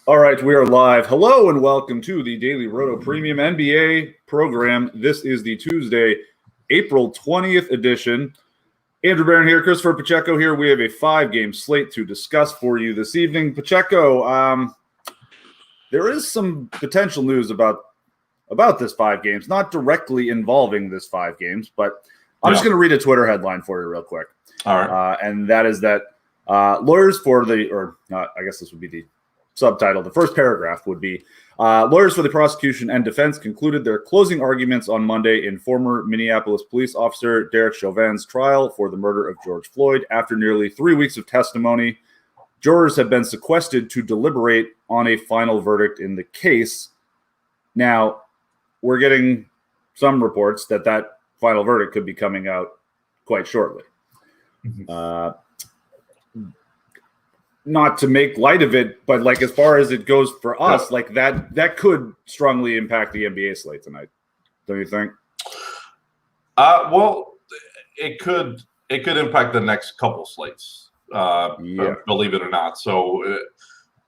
All right, we are live. Hello and welcome to the Daily Roto Premium NBA program. This is the Tuesday, April 20th edition. Andrew Barron here, Christopher Pacheco here. We have a 5-game slate to discuss for you this evening. Pacheco, there is some potential news about this 5 games, not directly involving this 5 games, but I'm just going to read a Twitter headline for you real quick. All right. And that is that lawyers for I guess this would be the subtitle. The first paragraph would be, lawyers for the prosecution and defense concluded their closing arguments on Monday in former Minneapolis police officer Derek Chauvin's trial for the murder of George Floyd. After nearly 3 weeks of testimony, jurors have been sequestered to deliberate on a final verdict in the case. Now, we're getting some reports that final verdict could be coming out quite shortly. Not to make light of it, but like as far as it goes for us, like that could strongly impact the NBA slate tonight. Don't you think? Well, it could impact the next couple slates. Believe it or not. So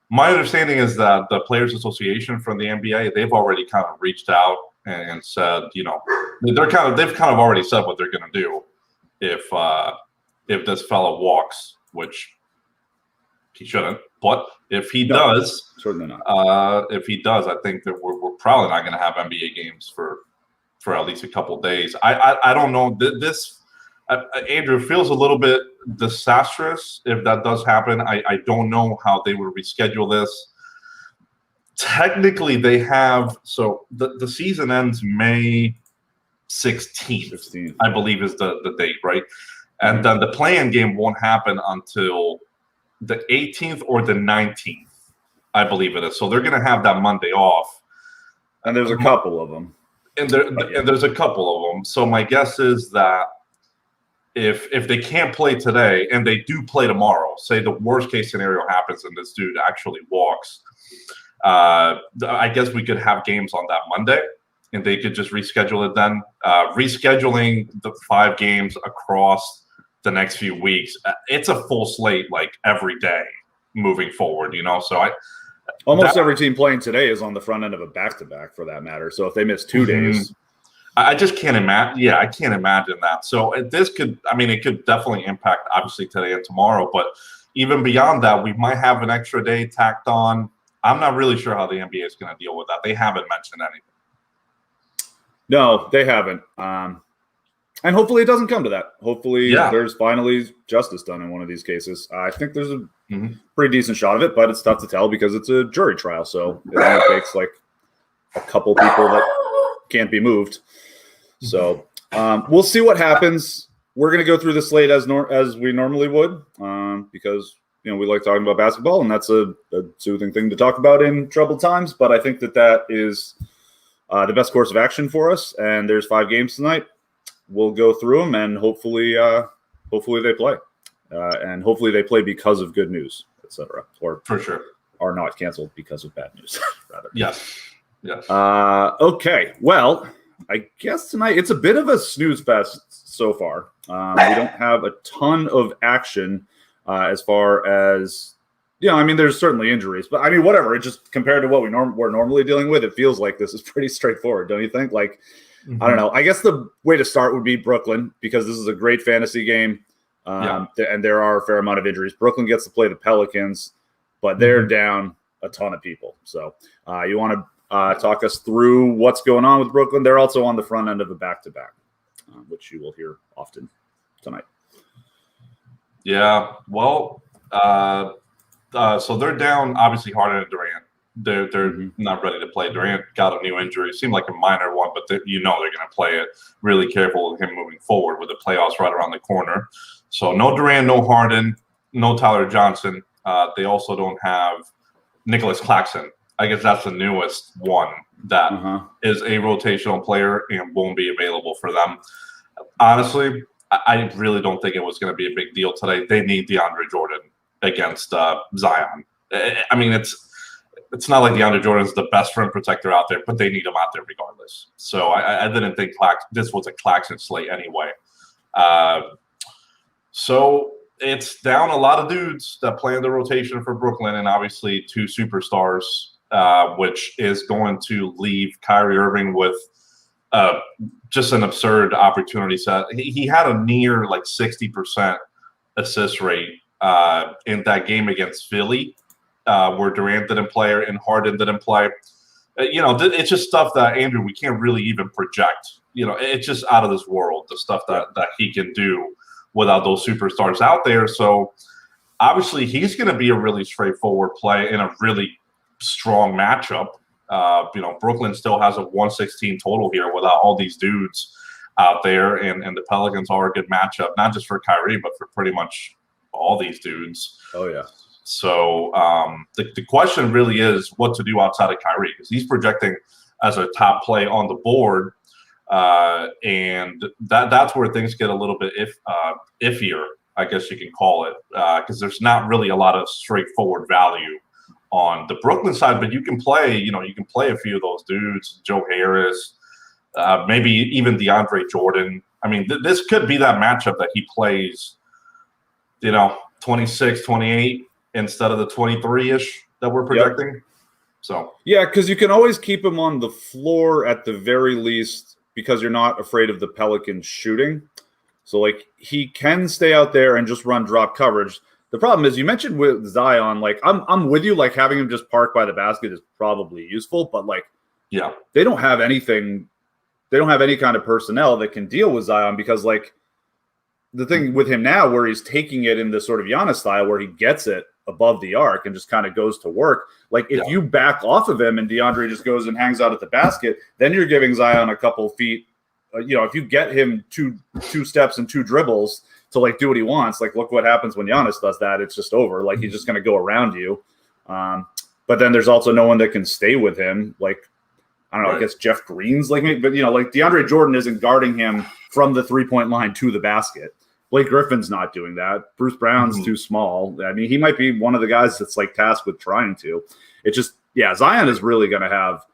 my understanding is that the Players Association from the NBA, they've already kind of reached out and said, they've kind of already said what they're going to do if this fellow walks, which he shouldn't, but if he does, certainly not. If he does, I think that we're probably not going to have NBA games for at least a couple of days. I don't know. This Andrew feels a little bit disastrous if that does happen. I don't know how they would reschedule this. Technically, they have the season ends May 16th, I believe is the date, right? And then the play-in game won't happen until the 18th or the 19th, I believe it is. So they're going to have that Monday off. And there's a couple of them. And there's a couple of them. So my guess is that if they can't play today and they do play tomorrow, say the worst case scenario happens and this dude actually walks, I guess we could have games on that Monday and they could just reschedule it then. Rescheduling the 5 games across the next few weeks, it's a full slate like every day moving forward, so every team playing today is on the front end of a back-to-back for that matter. So if they miss 2 days, I just can't imagine. Yeah, I can't imagine that. So it could definitely impact obviously today and tomorrow, but even beyond that, we might have an extra day tacked on. I'm not really sure how the NBA is going to deal with that. They haven't mentioned anything. No, they haven't. And hopefully it doesn't come to that. Hopefully there's finally justice done in one of these cases. I think there's a pretty decent shot of it, but it's tough to tell because it's a jury trial. So it only takes like a couple people that can't be moved. So we'll see what happens. We're going to go through the slate as we normally would because we like talking about basketball, and that's a soothing thing to talk about in troubled times. But I think that is the best course of action for us. And there's 5 games tonight. We'll go through them, and hopefully they play, and hopefully they play because of good news, etc. Or for sure are not canceled because of bad news. Rather. Yes. Okay. Well, I guess tonight it's a bit of a snooze fest so far. We don't have a ton of action as far as there's certainly injuries, but whatever. It just compared to what we're normally dealing with, it feels like this is pretty straightforward, don't you think? Like. I don't know. I guess the way to start would be Brooklyn because this is a great fantasy game, and there are a fair amount of injuries. Brooklyn gets to play the Pelicans, but they're down a ton of people. So you want to talk us through what's going on with Brooklyn? They're also on the front end of a back-to-back, which you will hear often tonight. Yeah, well, so they're down, obviously, Harden and Durant. They're not ready to play. Durant got a new injury. It seemed like a minor one, but they're going to play it. Really careful with him moving forward with the playoffs right around the corner. So no Durant, no Harden, no Tyler Johnson. They also don't have Nicholas Claxton. I guess that's the newest one that is a rotational player and won't be available for them. Honestly, I really don't think it was going to be a big deal today. They need DeAndre Jordan against Zion. It's not like DeAndre Jordan's the best rim protector out there, but they need him out there regardless. So I didn't think this was a Claxton slate anyway. So it's down a lot of dudes that play in the rotation for Brooklyn, and obviously 2 superstars, which is going to leave Kyrie Irving with just an absurd opportunity set. He had a near 60% assist rate in that game against Philly, where Durant didn't play and Harden didn't play. It's just stuff that, Andrew, we can't really even project. It's just out of this world, the stuff that he can do without those superstars out there. So obviously he's going to be a really straightforward play in a really strong matchup. Brooklyn still has a 116 total here without all these dudes out there, and the Pelicans are a good matchup, not just for Kyrie, but for pretty much all these dudes. Oh, yeah. So the question really is what to do outside of Kyrie, because he's projecting as a top play on the board. And that's where things get a little bit iffier, I guess you can call it, because there's not really a lot of straightforward value on the Brooklyn side. But you can play a few of those dudes, Joe Harris, maybe even DeAndre Jordan. I mean, this could be that matchup that he plays, 26, 28 instead of the 23-ish that we're projecting. Yep. So yeah, because you can always keep him on the floor at the very least, because you're not afraid of the Pelicans shooting. So he can stay out there and just run drop coverage. The problem is, you mentioned with Zion, I'm with you, having him just park by the basket is probably useful, but they don't have anything. They don't have any kind of personnel that can deal with Zion, because the thing with him now, where he's taking it in the sort of Giannis style, where he gets it above the arc and just kind of goes to work. If you back off of him and DeAndre just goes and hangs out at the basket, then you're giving Zion a couple feet. If you get him two steps and 2 dribbles to do what he wants, look what happens when Giannis does that. It's just over. He's just going to go around you. But then there's also no one that can stay with him. I don't know, right. I guess Jeff Green's but DeAndre Jordan isn't guarding him from the 3-point line to the basket. Blake Griffin's not doing that. Bruce Brown's too small. I mean, he might be one of the guys that's tasked with trying to. It's just, Zion is really going to have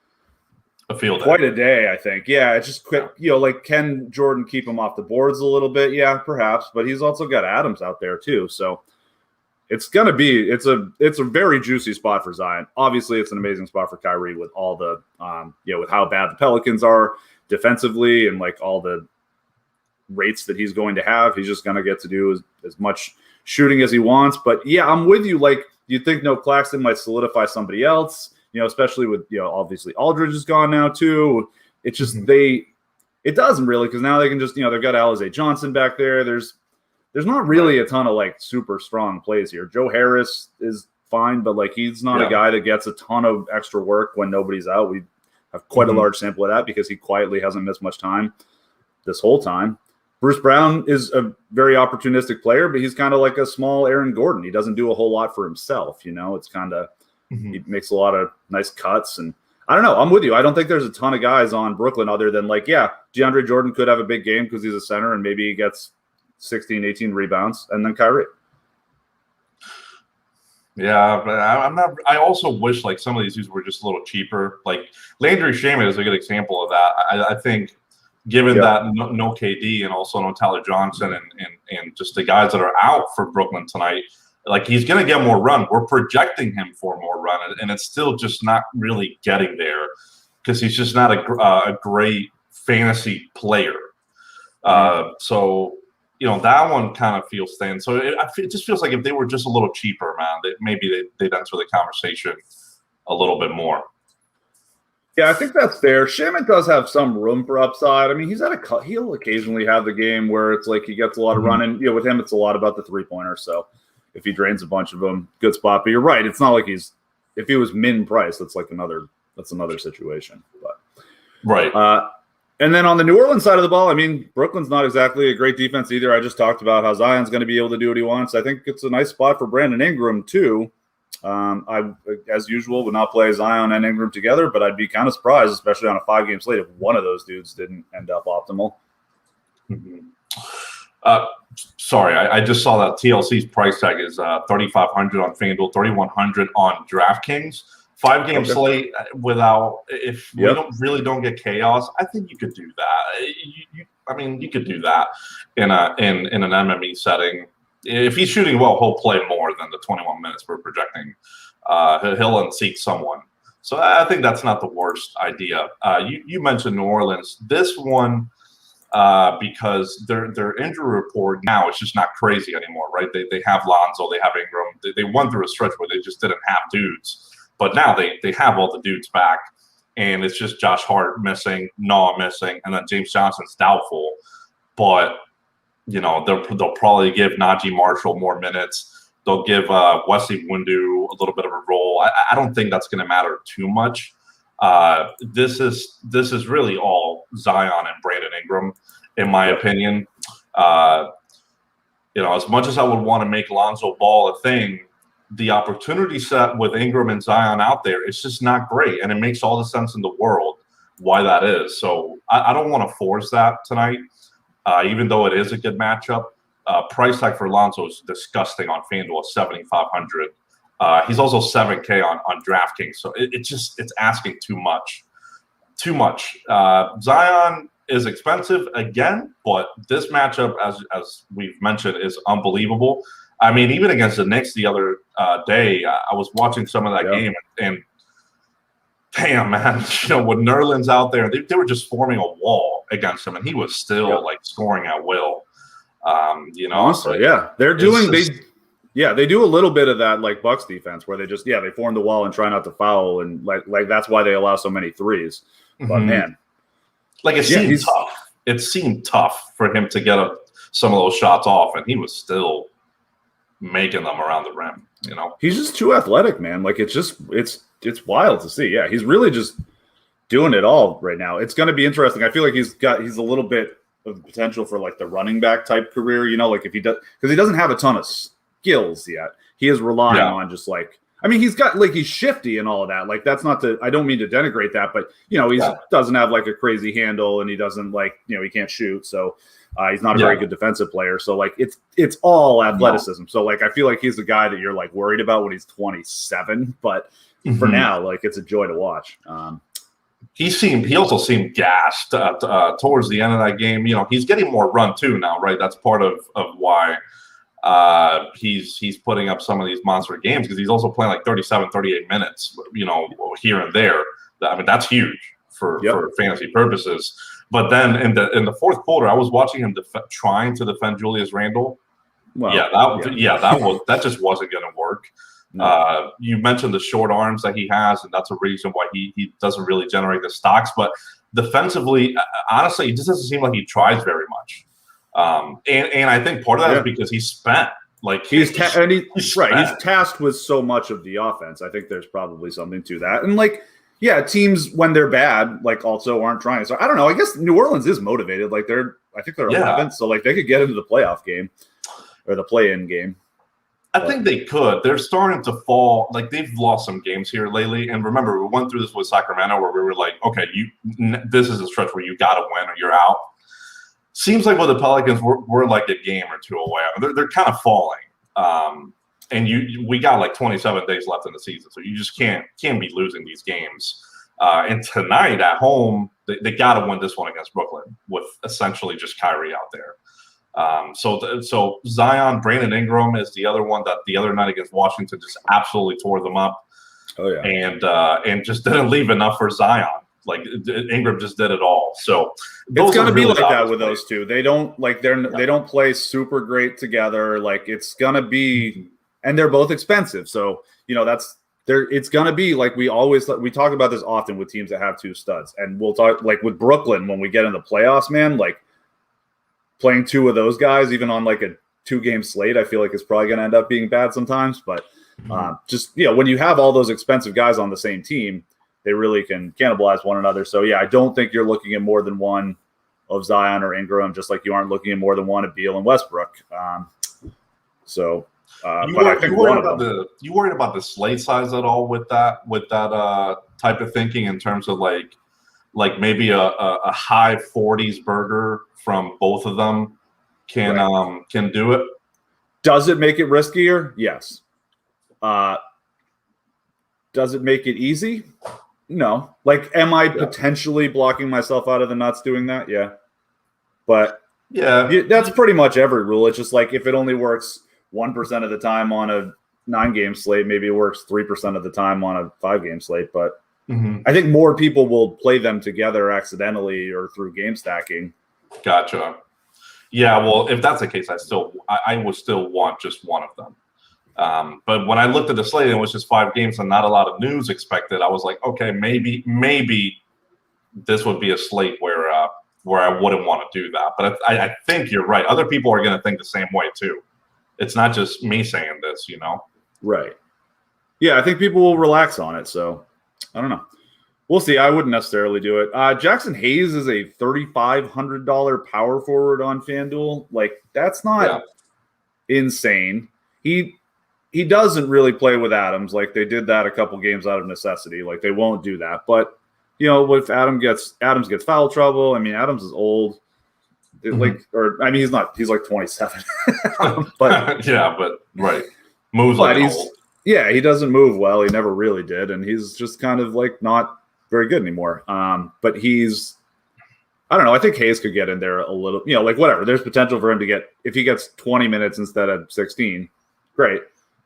a field quite a day, I think. Yeah, it's just quick. Can Jordan keep him off the boards a little bit? Yeah, perhaps. But he's also got Adams out there too. So it's going to be it's a very juicy spot for Zion. Obviously, it's an amazing spot for Kyrie with all the with how bad the Pelicans are defensively and all the rates that he's going to have. He's just going to get to do as much shooting as he wants. But yeah, I'm with you. You think Claxton might solidify somebody else, especially with, obviously Aldridge is gone now too. It's just it doesn't really, because now they can just, they've got Alizé Johnson back there. There's not really a ton of super strong plays here. Joe Harris is fine, but he's not a guy that gets a ton of extra work when nobody's out. We have quite a large sample of that because he quietly hasn't missed much time this whole time. Bruce Brown is a very opportunistic player, but he's kind of like a small Aaron Gordon. He doesn't do a whole lot for himself. It's kind of he makes a lot of nice cuts. And I don't know. I'm with you. I don't think there's a ton of guys on Brooklyn other than DeAndre Jordan could have a big game because he's a center and maybe he gets 16, 18 rebounds, and then Kyrie. Yeah, but I'm not. I also wish some of these dudes were just a little cheaper. Landry Shamet is a good example of that. I think, given that no KD and also no Tyler Johnson and just the guys that are out for Brooklyn tonight, he's going to get more run. We're projecting him for more run, and it's still just not really getting there because he's just not a great fantasy player. So that one kind of feels thin. So it just feels like if they were just a little cheaper, man, that maybe they'd enter the conversation a little bit more. Yeah, I think that's fair. Shaman does have some room for upside. I mean, he'll occasionally have the game where it's he gets a lot of running. With him, it's a lot about the 3-pointer. So if he drains a bunch of them, good spot. But you're right. It's not if he was min price, that's another situation. But right. And then on the New Orleans side of the ball, I mean, Brooklyn's not exactly a great defense either. I just talked about how Zion's going to be able to do what he wants. I think it's a nice spot for Brandon Ingram too. I, as usual, would not play Zion and Ingram together, but I'd be kind of surprised, especially on a 5-game slate, if one of those dudes didn't end up optimal. Sorry, I just saw that TLC's price tag is $3,500 on FanDuel, $3,100 on DraftKings. 5-game slate without, if we don't get chaos, I think you could do that. You could do that in an MME setting. if he's shooting well, he'll play more than the 21 minutes we're projecting. He'll unseat someone. So I think that's not the worst idea. You mentioned New Orleans. This one, because their injury report now is just not crazy anymore, right? They have Lonzo, they have Ingram. They went through a stretch where they just didn't have dudes. But now they have all the dudes back. And it's just Josh Hart missing, Noah missing, and then James Johnson's doubtful. But, they'll probably give Najee Marshall more minutes. They'll give Wesley Windu a little bit of a role. I don't think that's going to matter too much. This is really all Zion and Brandon Ingram, in my opinion. As much as I would want to make Lonzo Ball a thing, the opportunity set with Ingram and Zion out there is just not great, and it makes all the sense in the world why that is. So I don't want to force that tonight, even though it is a good matchup. Price tag for Lonzo is disgusting on FanDuel, $7,500. He's also $7K on DraftKings, so it's asking too much. Zion is expensive again, but this matchup, as we've mentioned, is unbelievable. I mean, even against the Knicks the other day, I was watching some of that game, and damn, man, with Nerlens out there, they were just forming a wall against him, and he was still scoring at will. Honestly, they're doing they do a little bit of that like Bucks defense where they just they form the wall and try not to foul, and like that's why they allow so many threes. But man, it seemed tough. It seemed tough for him to get some of those shots off, and he was still making them around the rim. He's just too athletic, man. Like it's wild to see. Yeah, he's really just doing it all right now. It's going to be interesting. I feel like he's a little bit of potential for like the running back type career. Like if he does, because he doesn't have a ton of skills yet. He is relying on just like. I mean, he's got he's shifty and all of that. Like that's not to. I don't mean to denigrate that, but he doesn't have like a crazy handle, and he doesn't he can't shoot. So. He's not a very good defensive player. So, it's all athleticism. No. So, I feel like he's the guy that you're, worried about when he's 27. But for now, it's a joy to watch. He also seemed gassed towards the end of that game. He's getting more run, too, now, right? That's part of why he's putting up some of these monster games because he's also playing 37, 38 minutes, here and there. I mean, that's huge for fantasy purposes. But then in the fourth quarter, I was watching him trying to defend Julius Randle. Well, that just wasn't going to work. No. You mentioned the short arms that he has, and that's a reason why he doesn't really generate the stocks. But defensively, honestly, it just doesn't seem like he tries very much. And I think part of that is because he's spent. He's tasked with so much of the offense. I think there's probably something to that. And teams when they're bad, also aren't trying. So I don't know. I guess New Orleans is motivated. I think they're 11th, so they could get into the playoff game or the play-in game. I think they could. They're starting to fall. They've lost some games here lately. And remember, we went through this with Sacramento where we were okay, this is a stretch where you got to win or you're out. Seems like with the Pelicans, we're a game or two away. I mean, they're kind of falling. And we got 27 days left in the season, so you just can't be losing these games. And tonight at home, they got to win this one against Brooklyn with essentially just Kyrie out there. So Zion, Brandon Ingram is the other one that the other night against Washington just absolutely tore them up. Oh yeah, and just didn't leave enough for Zion. Ingram just did it all. So it's going to be like that with those two. They don't they don't play super great together. It's going to be. And they're both expensive. So, it's going to be we talk about this often with teams that have two studs. And we'll talk with Brooklyn when we get in the playoffs, man, playing two of those guys, even on a 2-game slate, I feel it's probably going to end up being bad sometimes. But when you have all those expensive guys on the same team, they really can cannibalize one another. So, I don't think you're looking at more than one of Zion or Ingram, just like you aren't looking at more than one of Beal and Westbrook. You worried about the slate size at all with that type of thinking in terms of maybe a high 40s burger from both of them can do it? Does it make it riskier? Yes. Does it make it easy? No. Am I potentially blocking myself out of the nuts doing that? Yeah. But that's pretty much every rule. It's just if it only works 1% of the time on a 9-game slate. Maybe it works 3% of the time on a 5-game slate. But I think more people will play them together accidentally or through game stacking. Gotcha. Yeah, well, if that's the case, I would still want just one of them. But when I looked at the slate and it was just 5 games and not a lot of news expected, I was like, okay, maybe this would be a slate where I wouldn't want to do that. But I think you're right. Other people are going to think the same way too. It's not just me saying this, Right. Yeah, I think people will relax on it. So I don't know. We'll see. I wouldn't necessarily do it. Jackson Hayes is a $3,500 power forward on FanDuel. Like, that's not insane. He doesn't really play with Adams. Like, they did that a couple games out of necessity. Like, they won't do that. But if Adams gets foul trouble. I mean, Adams is old. He's not. He's like 27. But right. Moves like old. Yeah, he doesn't move well. He never really did, and he's just kind of like not very good anymore. But I don't know. I think Hayes could get in there a little. Like whatever. There's potential for him to get, if he gets 20 minutes instead of 16, great.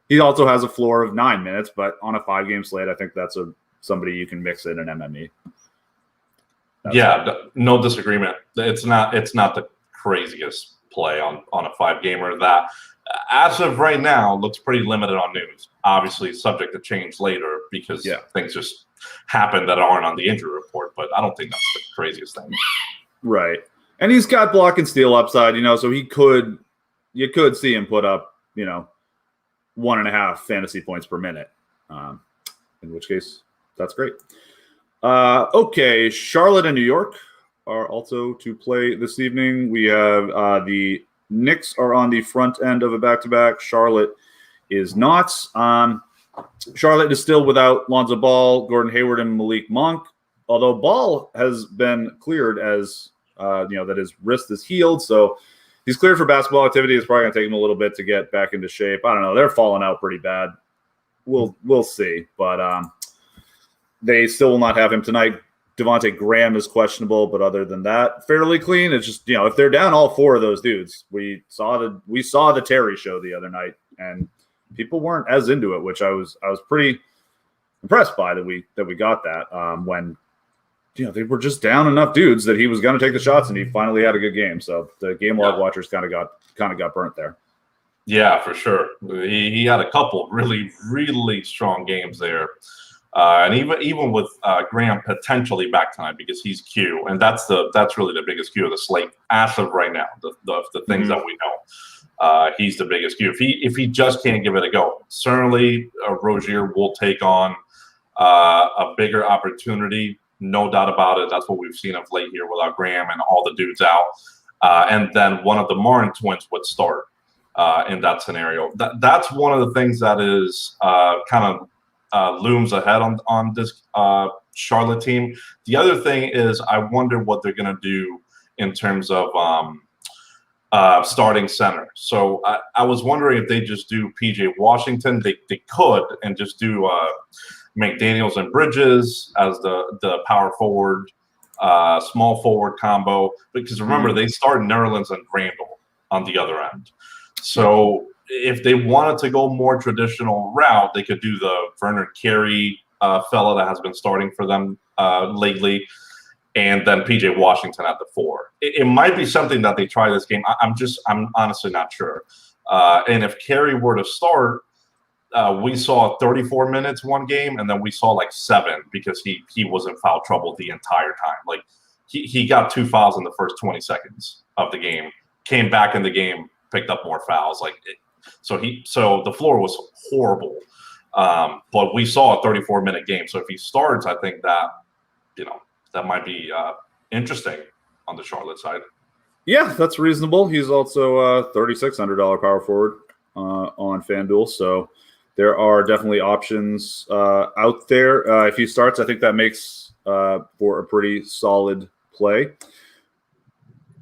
He also has a floor of 9 minutes, but on a 5-game slate, I think that's somebody you can mix in an MME. No disagreement. It's not the craziest play on a 5-gamer. That as of right now looks pretty limited on news. Obviously, subject to change later because things just happen that aren't on the injury report. But I don't think that's the craziest thing. Right, and he's got block and steal upside. So you could see him put up 1.5 fantasy points per minute. In which case, that's great. Okay, Charlotte and New York are also to play this evening. We have the Knicks are on the front end of a back-to-back. Charlotte is not. Charlotte is still without Lonzo Ball, Gordon Hayward, and Malik Monk. Although Ball has been cleared as that his wrist is healed, so he's cleared for basketball activity. It's probably going to take him a little bit to get back into shape. I don't know. They're falling out pretty bad. We'll see, but they still will not have him tonight. Devontae Graham is questionable, but other than that, fairly clean. It's just if they're down all 4 of those dudes, we saw the Terry show the other night, and people weren't as into it, which I was pretty impressed by that we got that when they were just down enough dudes that he was going to take the shots, and he finally had a good game. So the game log watchers kind of got burnt there. Yeah, for sure. He had a couple really, really strong games there. And even with Graham potentially back tonight because he's Q, and that's really the biggest Q of the slate as of right now. The things that we know, he's the biggest Q. If he just can't give it a go, certainly Rozier will take on a bigger opportunity, no doubt about it. That's what we've seen of late here without Graham and all the dudes out, and then one of the Martin twins would start in that scenario. That's one of the things that is kind of looms ahead on this Charlotte team. The other thing is I wonder what they're going to do in terms of starting center. So I was wondering if they just do PJ Washington. They could and just do McDaniels and Bridges as the power forward, small forward combo. Because remember, they start Nerlens and Randall on the other end. So if they wanted to go more traditional route, they could do the Vernon Carey fella that has been starting for them lately, and then PJ Washington at the 4. It might be something that they try this game. I'm honestly not sure. And if Carey were to start, we saw 34 minutes one game, and then we saw like 7 because he was in foul trouble the entire time. Like he got 2 fouls in the first 20 seconds of the game, came back in the game, picked up more fouls. So the floor was horrible. But we saw a 34-minute game. So if he starts, I think that that might be interesting on the Charlotte side. Yeah, that's reasonable. He's also $3,600 power forward on FanDuel. So there are definitely options out there. If he starts, I think that makes for a pretty solid play.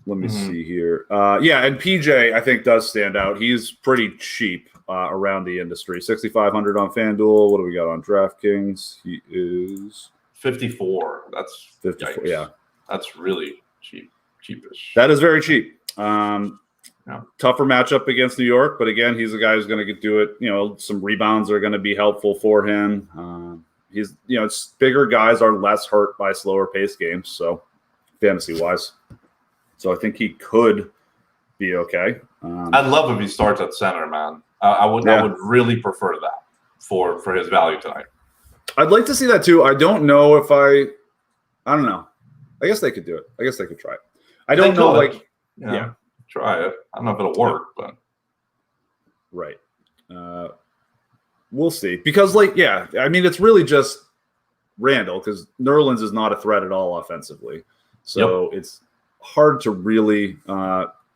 Let me see here. And PJ, I think, does stand out. He's pretty cheap around the industry. $6,500 on FanDuel. What do we got on DraftKings? He is 54. That's 54. Yikes. Yeah, that's really cheapish. That is very cheap. Tougher matchup against New York, but again, he's a guy who's going to do it. Some rebounds are going to be helpful for him. He's, it's bigger guys are less hurt by slower paced games. So fantasy wise, so I think he could be okay. I'd love if he starts at center, man. I would really prefer that for his value tonight. I'd like to see that too. I don't know if I don't know. I guess they could do it. I guess they could try it. I don't know. Try it. I don't know if it'll work, but right. We'll see. Because it's really just Randall, because Nerlens is not a threat at all offensively. So it's hard to really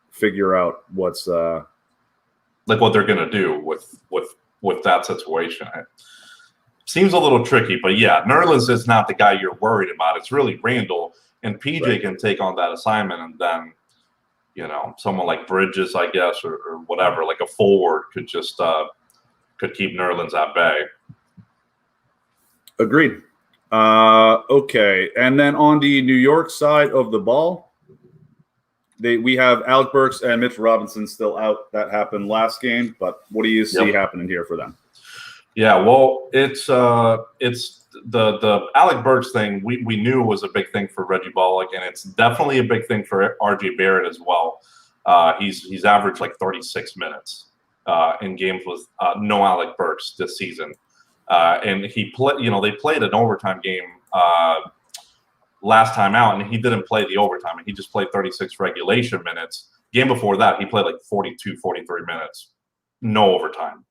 figure out what's what they're gonna do with that situation. It seems a little tricky, but Nerlens is not the guy you're worried about. It's really Randall, and PJ can take on that assignment, and then someone like Bridges, I guess, or whatever, like a forward could just could keep Nerlens at bay. Agreed. Okay, and then on the New York side of the ball, we have Alec Burks and Mitch Robinson still out. That happened last game, but what do you see happening here for them? Yeah, well, it's the Alec Burks thing. We knew was a big thing for Reggie Bullock, and it's definitely a big thing for RJ Barrett as well. He's averaged like 36 minutes in games with no Alec Burks this season, and he they played an overtime game last time out, and he didn't play the overtime, and he just played 36 regulation minutes. Game before that, he played like 42, 43 minutes, no overtime.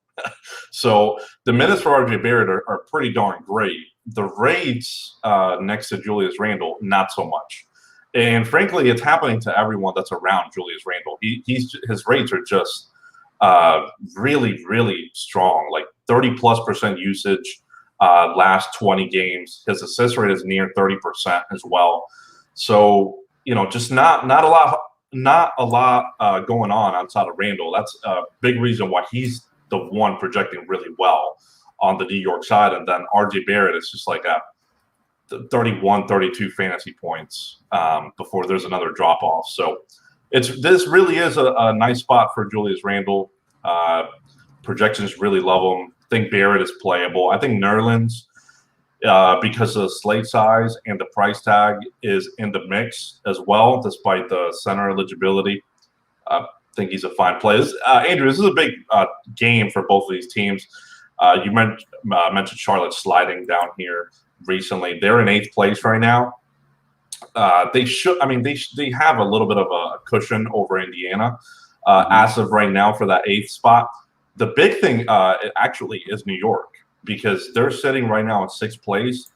So the minutes for RJ Barrett are pretty darn great. The rates next to Julius Randle, not so much. And frankly, it's happening to everyone that's around Julius Randle. His rates are just really, really strong, like 30+% usage last 20 games. His assist rate is near 30% as well. So, just not a lot going on outside of Randle. That's a big reason why he's the one projecting really well on the New York side. And then RJ Barrett is just like at 31, 32 fantasy points before there's another drop off. So this really is a nice spot for Julius Randle. Projections really love him. I think Barrett is playable. I think Nerlens, because of the slate size and the price tag, is in the mix as well, despite the center eligibility. I think he's a fine play. Andrew, this is a big game for both of these teams. You mentioned Charlotte sliding down here recently. They're in 8th place right now. They have a little bit of a cushion over Indiana as of right now for that 8th spot. The big thing actually is New York, because they're sitting right now in 6th place,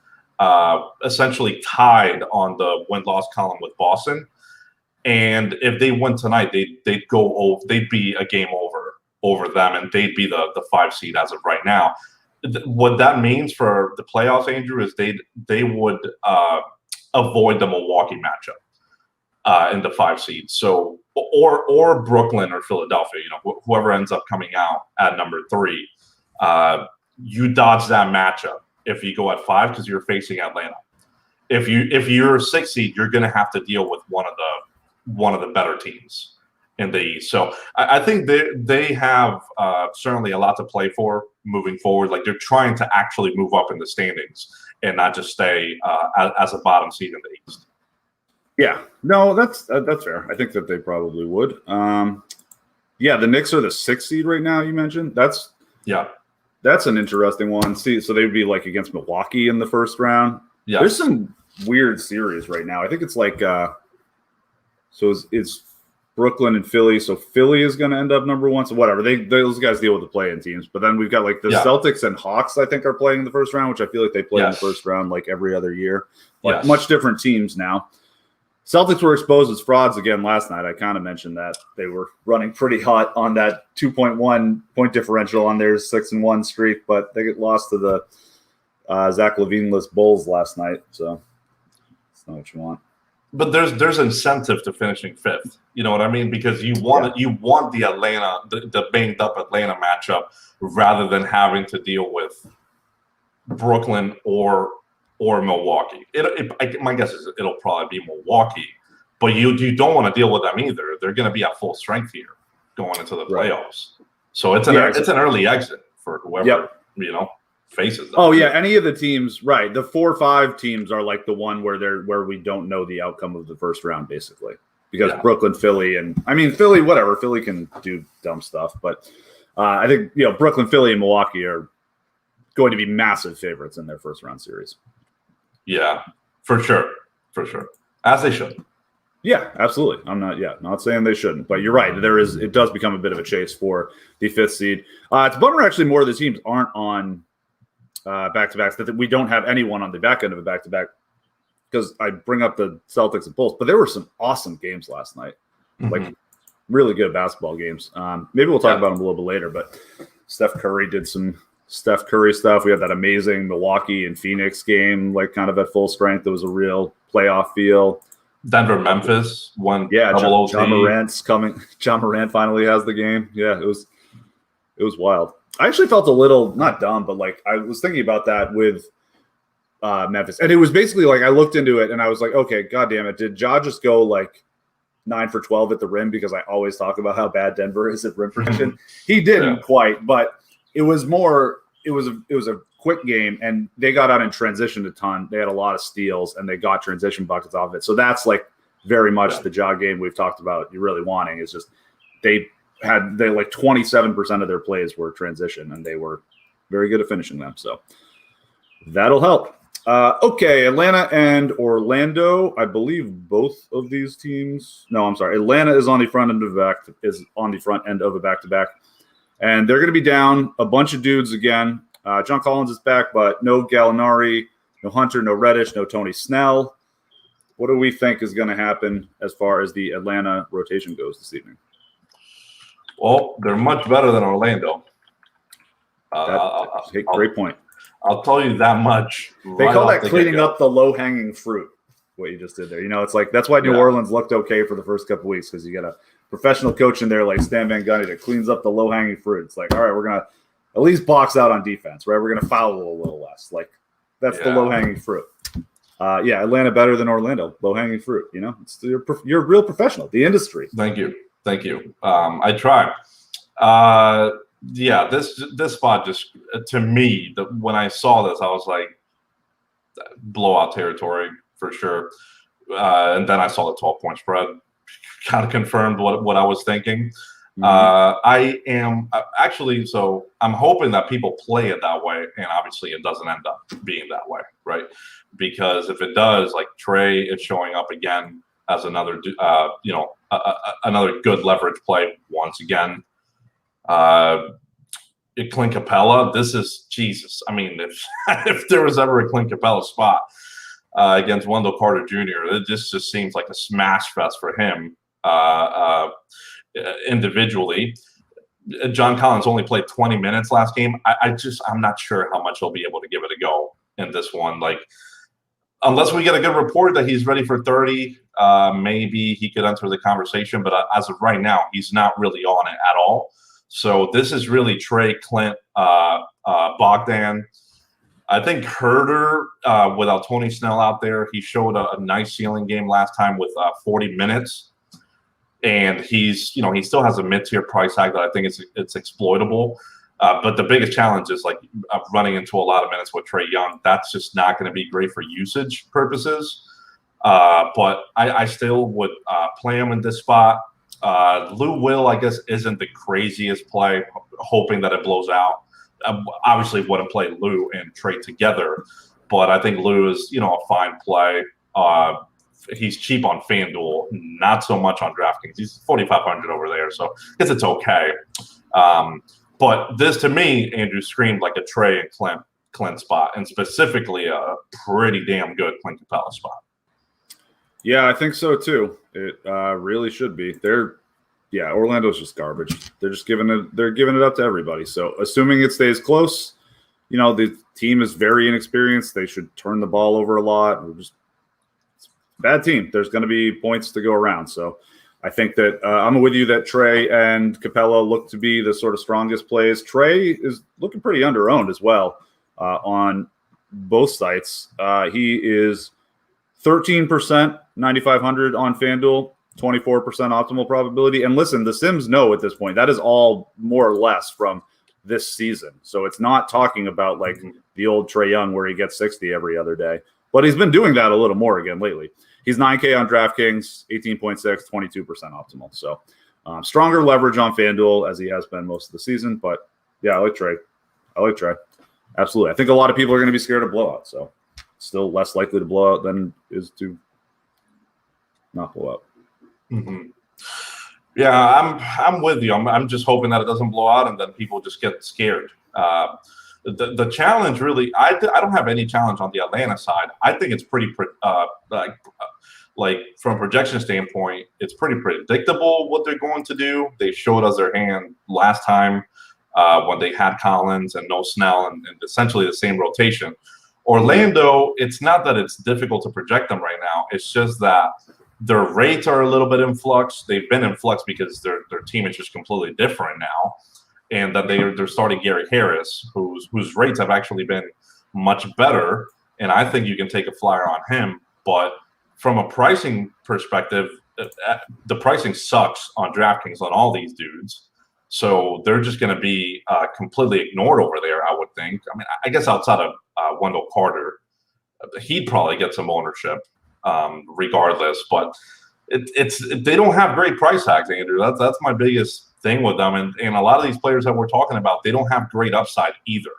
essentially tied on the win-loss column with Boston. And if they win tonight, they'd go over. They'd be a game over them, and they'd be the 5 seed as of right now. What that means for the playoffs, Andrew, is they would avoid the Milwaukee matchup in the 5 seed. So or Brooklyn or Philadelphia, whoever ends up coming out at number 3, you dodge that matchup if you go at 5 because you're facing Atlanta. If you're a 6 seed, you're going to have to deal with one of the better teams in the East. So I think they have certainly a lot to play for moving forward. Like, they're trying to actually move up in the standings and not just stay as a bottom seed in the East. Yeah, no, that's fair. I think that they probably would. The Knicks are the 6th seed right now. You mentioned that's an interesting one. See, so they'd be like against Milwaukee in the first round. Yeah, there's some weird series right now. I think it's like so it's Brooklyn and Philly. So Philly is going to end up number 1. So whatever, those guys deal with the play-in teams. But then we've got like the Celtics and Hawks, I think, are playing in the first round, which I feel like they play in the first round like every other year. Like much different teams now. Celtics were exposed as frauds again last night. I kind of mentioned that they were running pretty hot on that 2.1 point differential on their 6-1 streak, but they get lost to the Zach LaVine-less Bulls last night. So that's not what you want. But there's incentive to finishing 5th. You know what I mean? Because you want the Atlanta, the banged up Atlanta matchup, rather than having to deal with Brooklyn or Milwaukee. My guess is it'll probably be Milwaukee, but you don't want to deal with them either. They're going to be at full strength here. going into the playoffs. So it's an early exit for whoever faces them. Oh yeah, any of the teams, right? The 4 or 5 teams are like the one where we don't know the outcome of the first round, basically, because Brooklyn, Philly, and Philly, whatever. Philly can do dumb stuff, but I think Brooklyn, Philly, and Milwaukee are going to be massive favorites in their first round series. Yeah, for sure, as they should. Yeah, absolutely. I'm not saying they shouldn't, but you're right. It does become a bit of a chase for the 5th seed. It's a bummer actually. More of the teams aren't on back-to-backs. That we don't have anyone on the back end of a back-to-back, because I bring up the Celtics and Bulls, but there were some awesome games last night, like really good basketball games. Maybe we'll talk about them a little bit later, but Steph Curry did some Steph Curry stuff. We had that amazing Milwaukee and Phoenix game, like kind of at full strength. It was a real playoff feel. Denver, Memphis won. Ja Morant's coming. Ja Morant finally has the game. Yeah, it was wild. I actually felt a little not dumb, but like I was thinking about that with Memphis, and it was basically like I looked into it and I was like, okay, god damn it, did Ja just go like 9 for 12 at the rim? Because I always talk about how bad Denver is at rim protection. He didn't quite, but it was more. It was a quick game, and they got out in transition a ton. They had a lot of steals, and they got transition buckets off it. So that's like very much the Ja game we've talked about. You're really wanting is just they like 27% of their plays were transition, and they were very good at finishing them. So that'll help. Okay, Atlanta and Orlando. I believe both of these teams. No, I'm sorry. Atlanta is on the front end of a back-to-back, and they're going to be down a bunch of dudes again. John Collins is back, but no Gallinari, no Hunter, no Reddish, no Tony Snell. What do we think is going to happen as far as the Atlanta rotation goes this evening? Well, they're much better than Orlando. Great point. I'll tell you that much. They call that cleaning up the low-hanging fruit, what you just did there. It's like that's why New Orleans looked okay for the first couple weeks, because you got a professional coach in there like Stan Van Gundy that cleans up the low-hanging fruit. It's like, all right, we're going to at least box out on defense, right? We're going to foul a little less. Like, that's the low-hanging fruit. Atlanta better than Orlando. Low-hanging fruit, you're a real professional. The industry. Thank you. I try. This spot just, to me, when I saw this, I was like, blowout territory for sure. And then I saw the 12-point spread. Kind of confirmed what I was thinking. I am actually, so I'm hoping that people play it that way, and obviously it doesn't end up being that way, right? Because if it does, like Trey is showing up again as another, another good leverage play once again. Clint Capella, this is Jesus. I mean, if there was ever a Clint Capella spot against Wendell Carter Jr., this just seems like a smash fest for him. Individually, John Collins only played 20 minutes last game. I'm not sure how much he'll be able to give it a go in this one. Like, unless we get a good report that he's ready for 30, maybe he could enter the conversation. But as of right now, he's not really on it at all. So this is really Trey, Clint, Bogdan. I think Herter, without Tony Snell out there, he showed a nice ceiling game last time with 40 minutes. And he still has a mid-tier price tag that I think it's exploitable. But the biggest challenge is like running into a lot of minutes with Trae Young. That's just not going to be great for usage purposes. But I still would play him in this spot. Lou Will, I guess, isn't the craziest play, hoping that it blows out. Obviously, wouldn't play Lou and Trae together. But I think Lou is, a fine play. He's cheap on FanDuel, not so much on DraftKings. He's 4,500 over there, so I guess it's okay. But this, to me, Andrew, screamed like a Trey and Clint spot, and specifically a pretty damn good Clint Capella spot. Yeah, I think so too. It really should be. Orlando's just garbage. They're just giving it up to everybody. So assuming it stays close, the team is very inexperienced. They should turn the ball over a lot. It's a bad team. There's going to be points to go around. So I think that I'm with you that Trey and Capella look to be the sort of strongest plays. Trey is looking pretty under-owned as well on both sites. He is 13%, 9,500 on FanDuel. 24% optimal probability. And listen, the Sims know at this point that is all more or less from this season. So it's not talking about like the old Trae Young where he gets 60 every other day. But he's been doing that a little more again lately. He's 9K on DraftKings, 18.6, 22% optimal. So stronger leverage on FanDuel as he has been most of the season. But yeah, I like Trae. Absolutely. I think a lot of people are going to be scared of blowout. So still less likely to blow out than is to not blow out. Mm-hmm. Yeah, I'm with you. I'm just hoping that it doesn't blow out and then people just get scared. The challenge really, I don't have any challenge on the Atlanta side. I think it's pretty like from a projection standpoint, it's pretty predictable what they're going to do. They showed us their hand last time when they had Collins and no Snell and essentially the same rotation. Orlando, it's not that it's difficult to project them right now. It's just that their rates are a little bit in flux. They've been in flux because their team is just completely different now. And that they're starting Gary Harris, whose rates have actually been much better. And I think you can take a flyer on him. But from a pricing perspective, the pricing sucks on DraftKings on all these dudes. So they're just going to be completely ignored over there, I would think. I mean, I guess outside of Wendell Carter, he'd probably get some ownership regardless. But they don't have great price tags, Andrew. That's my biggest thing with them. And a lot of these players that we're talking about, they don't have great upside either.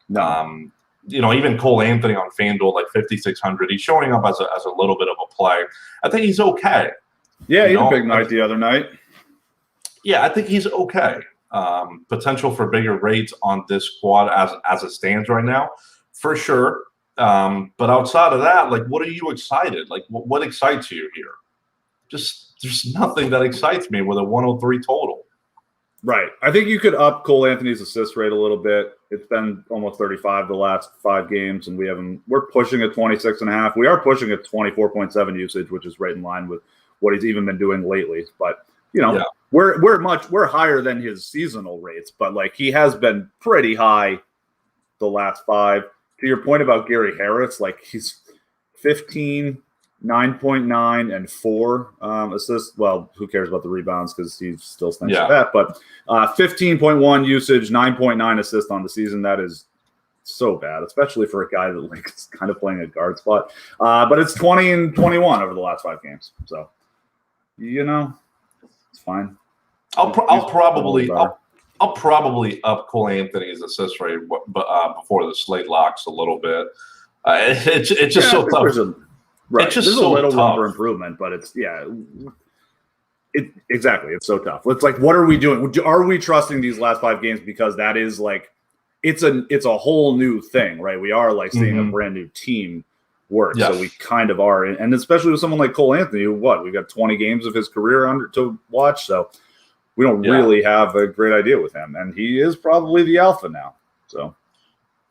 No. Even Cole Anthony on FanDuel, like 5,600, he's showing up as a little bit of a play. I think he's okay. Yeah, he had a big night the other night. Yeah, I think he's okay. Potential for bigger rates on this squad as it stands right now, for sure. But outside of that, like, what are you excited? Like, what excites you here? Just there's nothing that excites me with a 103 total. Right. I think you could up Cole Anthony's assist rate a little bit. It's been almost 35 the last 5 games, and we're pushing at 26.5. We are pushing at 24.7 usage, which is right in line with what he's even been doing lately. But we're higher than his seasonal rates, but like he has been pretty high the last 5. To your point about Gary Harris, like he's 15, 9.9, and 4 assists. Well, who cares about the rebounds because he still stinks at that. But 15.1 usage, 9.9 assists on the season. That is so bad, especially for a guy that like is kind of playing a guard spot. But it's 20 and 21 over the last 5 games. So, it's fine. I'll probably up Cole Anthony's assist rate before the slate locks a little bit. It's just so tough. Right. It's just There's so a little tough. room for improvement, but exactly. It's so tough. It's like, what are we doing? Are we trusting these last 5 games? Because that is like, it's a whole new thing, right? We are like seeing a brand new team work. Yes. So we kind of are. And especially with someone like Cole Anthony, we've got 20 games of his career to watch. So we don't really have a great idea with him. And he is probably the alpha now. So.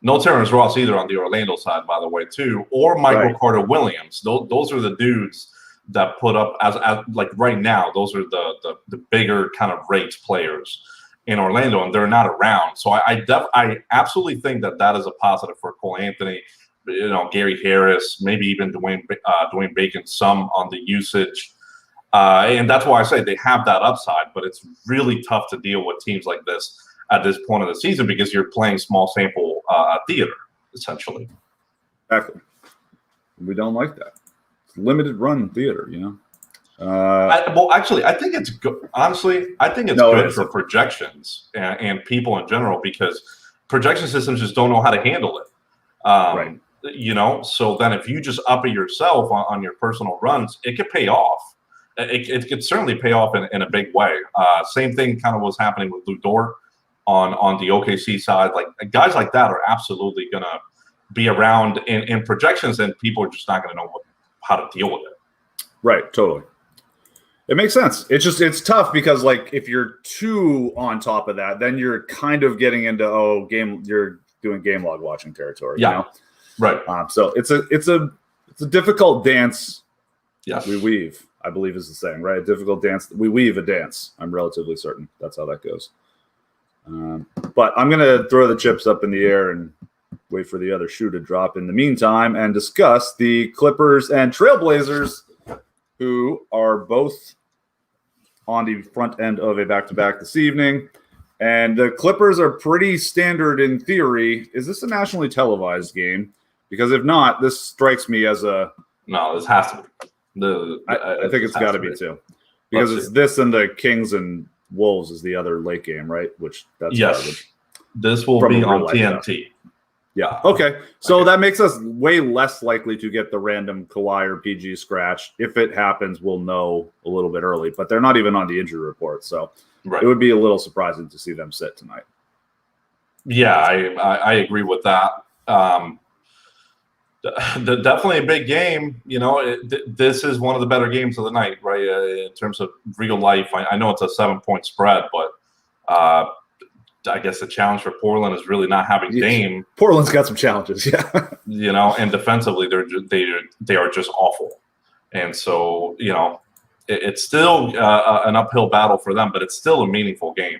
No Terrence Ross either on the Orlando side, by the way, too, or Michael Carter Williams. Those are the dudes that put up as like right now. Those are the bigger kind of rates players in Orlando, and they're not around. So I absolutely think that is a positive for Cole Anthony. Gary Harris, maybe even Dwayne Bacon, some on the usage, and that's why I say they have that upside. But it's really tough to deal with teams like this at this point of the season because you're playing small sample theater, essentially. Exactly. We don't like that. It's limited run theater, I think it's good. Honestly, I think it's good for projections and people in general because projection systems just don't know how to handle it. Right. So then if you just up it yourself on your personal runs, it could pay off. It could certainly pay off in a big way. Same thing kind of was happening with Lou Dort on the OKC side. Like guys like that are absolutely going to be around in projections, and people are just not going to know how to deal with it. Right. Totally. It makes sense. It's tough because like if you're too on top of that, then you're kind of getting into you're doing game log watching territory. Yeah. Right. So it's a difficult dance. Yes. We weave, I believe is the saying, right? A difficult dance. We weave a dance. I'm relatively certain that's how that goes. But I'm going to throw the chips up in the air and wait for the other shoe to drop in the meantime and discuss the Clippers and Trailblazers, who are both on the front end of a back-to-back this evening. And the Clippers are pretty standard in theory. Is this a nationally televised game? Because if not, this strikes me as a... No, this has to be. I think it's got to be too. Because it's this and the Kings and Wolves is the other late game, right? Which that's garbage. This will be on TNT. Yeah. Okay. So that makes us way less likely to get the random Kawhi or PG scratch. If it happens, we'll know a little bit early. But they're not even on the injury report, so it would be a little surprising to see them sit tonight. Yeah, I agree with that. Definitely a big game. You know, this is one of the better games of the night, right? In terms of real life, I know it's a 7-point spread, but I guess the challenge for Portland is really not having Dame. Portland's got some challenges, yeah. You know, and defensively, they are just awful, and so you know, it's still an uphill battle for them, but it's still a meaningful game.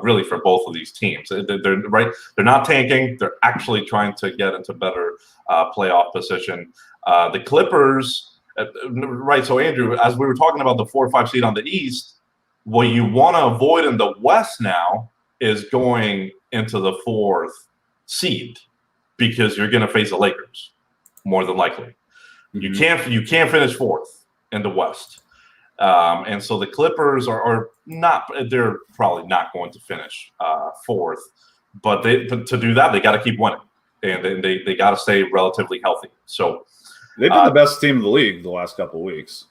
Really for both of these teams. They're not tanking. They're actually trying to get into better playoff position. The Clippers, right? So Andrew, as we were talking about the 4 or 5 seed on the East, what you want to avoid in the West now is going into the 4th seed because you're going to face the Lakers more than likely. Mm-hmm. You can't finish 4th in the West. And so the Clippers are not, they're probably not going to finish 4th, but to do that, they got to keep winning and they got to stay relatively healthy. So they've been the best team in the league the last couple of weeks.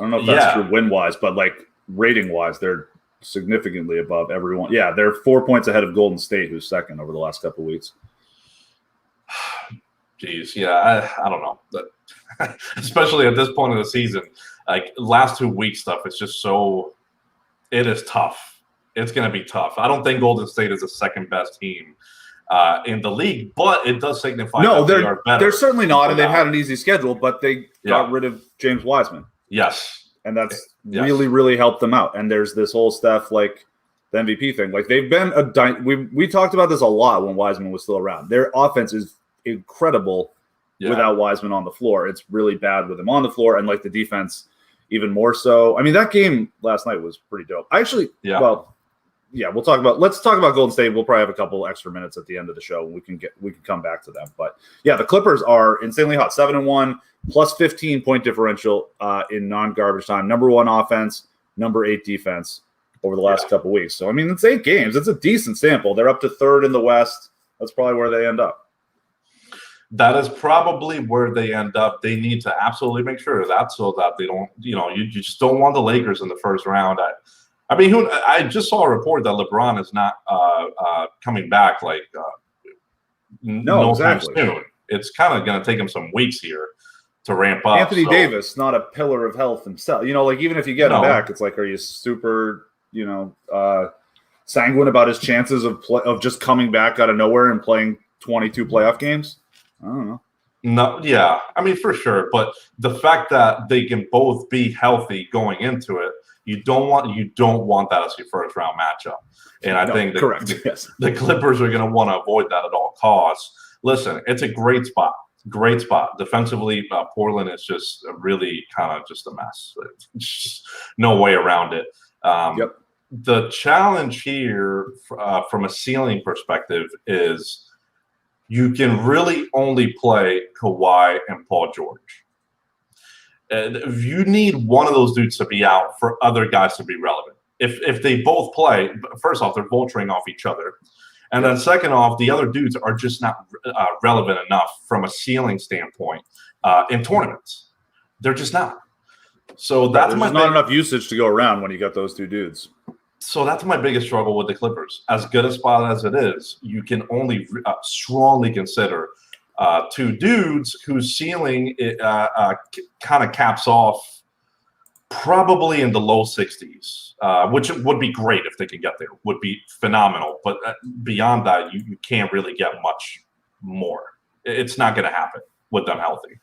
I don't know if that's true win wise, but like rating wise, they're significantly above everyone. Yeah. They're 4 points ahead of Golden State, who's second over the last couple of weeks. Geez. Yeah. I don't know, but especially at this point of the season. Like last 2 weeks stuff, it's just it is tough. It's going to be tough. I don't think Golden State is the second best team in the league, but it does signify that they are better. They're certainly not, and they've had an easy schedule, but they got rid of James Wiseman. Yes. And that's really, really helped them out. And there's this whole stuff like the MVP thing. Like they've been we talked about this a lot when Wiseman was still around. Their offense is incredible without Wiseman on the floor. It's really bad with him on the floor, and like the defense even more so. I mean, that game last night was pretty dope. Let's talk about Golden State. We'll probably have a couple extra minutes at the end of the show. We can come back to them. But yeah, the Clippers are insanely hot. 7-1, plus 15 point differential in non-garbage time. Number 1 offense, number 8 defense over the last couple weeks. So I mean, it's 8 games. It's a decent sample. They're up to 3rd in the West. That's probably where they end up. That is probably where they end up. They need to absolutely make sure of that so that they don't, you just don't want the Lakers in the first round. I mean, I just saw a report that LeBron is not coming back no time soon. It's kind of going to take him some weeks here to ramp up. Anthony Davis, not a pillar of health himself. Like even if you get him back, it's like, are you super, sanguine about his chances of just coming back out of nowhere and playing 22 playoff games? I don't know. No, yeah. I mean, for sure. But the fact that they can both be healthy going into it, you don't want that as your first round matchup. And I think the Clippers are going to want to avoid that at all costs. Listen, it's a great spot. Great spot. Defensively, Portland is just really kind of just a mess. It's just no way around it. The challenge here from a ceiling perspective is you can really only play Kawhi and Paul George. You need one of those dudes to be out for other guys to be relevant. If they both play, first off, they're vulturing off each other. And then second off, the other dudes are just not relevant enough from a ceiling standpoint in tournaments. They're just not. So that's not enough usage to go around when you got those 2 dudes. So that's my biggest struggle with the Clippers. As good a spot as it is, you can only strongly consider 2 dudes whose ceiling kind of caps off probably in the low 60s, which would be great if they could get there. Would be phenomenal. But beyond that, you can't really get much more. It's not going to happen with them healthy.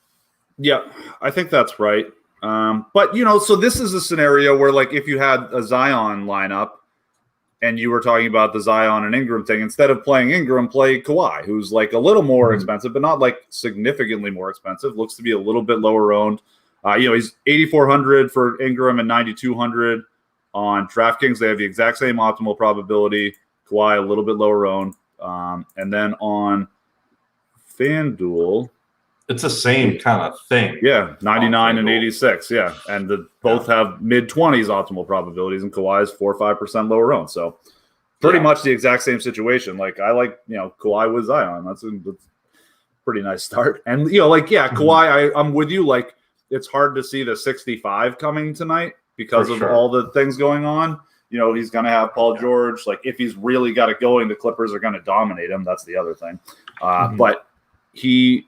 Yeah, I think that's right. But, so this is a scenario where, like, if you had a Zion lineup and you were talking about the Zion and Ingram thing, instead of playing Ingram, play Kawhi, who's, like, a little more expensive, but not, like, significantly more expensive. Looks to be a little bit lower owned. He's 8,400 for Ingram and 9,200 On DraftKings, they have the exact same optimal probability. Kawhi a little bit lower owned. And then on FanDuel, it's the same kind of thing. Yeah, 99 and 86. Yeah, and both have mid-20s optimal probabilities, and Kawhi is 4 or 5% lower owned. So pretty much the exact same situation. Like I like Kawhi with Zion. That's a pretty nice start. And Kawhi, I'm with you. Like it's hard to see the 65 coming tonight because of all the things going on. He's going to have Paul George. Like if he's really got it going, the Clippers are going to dominate him. That's the other thing. But he.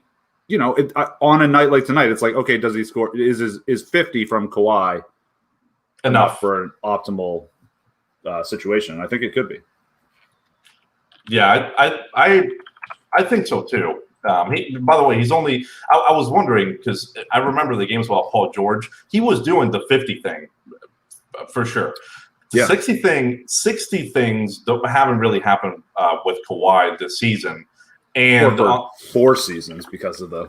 On a night like tonight, it's like, okay, does he score? Is 50 from Kawhi enough for an optimal situation? I think it could be. Yeah, I think so too. By the way, he's only. I was wondering because I remember the games about Paul George. He was doing the 50 thing for sure. The 60 things haven't really happened with Kawhi this season. And for 4 seasons because of the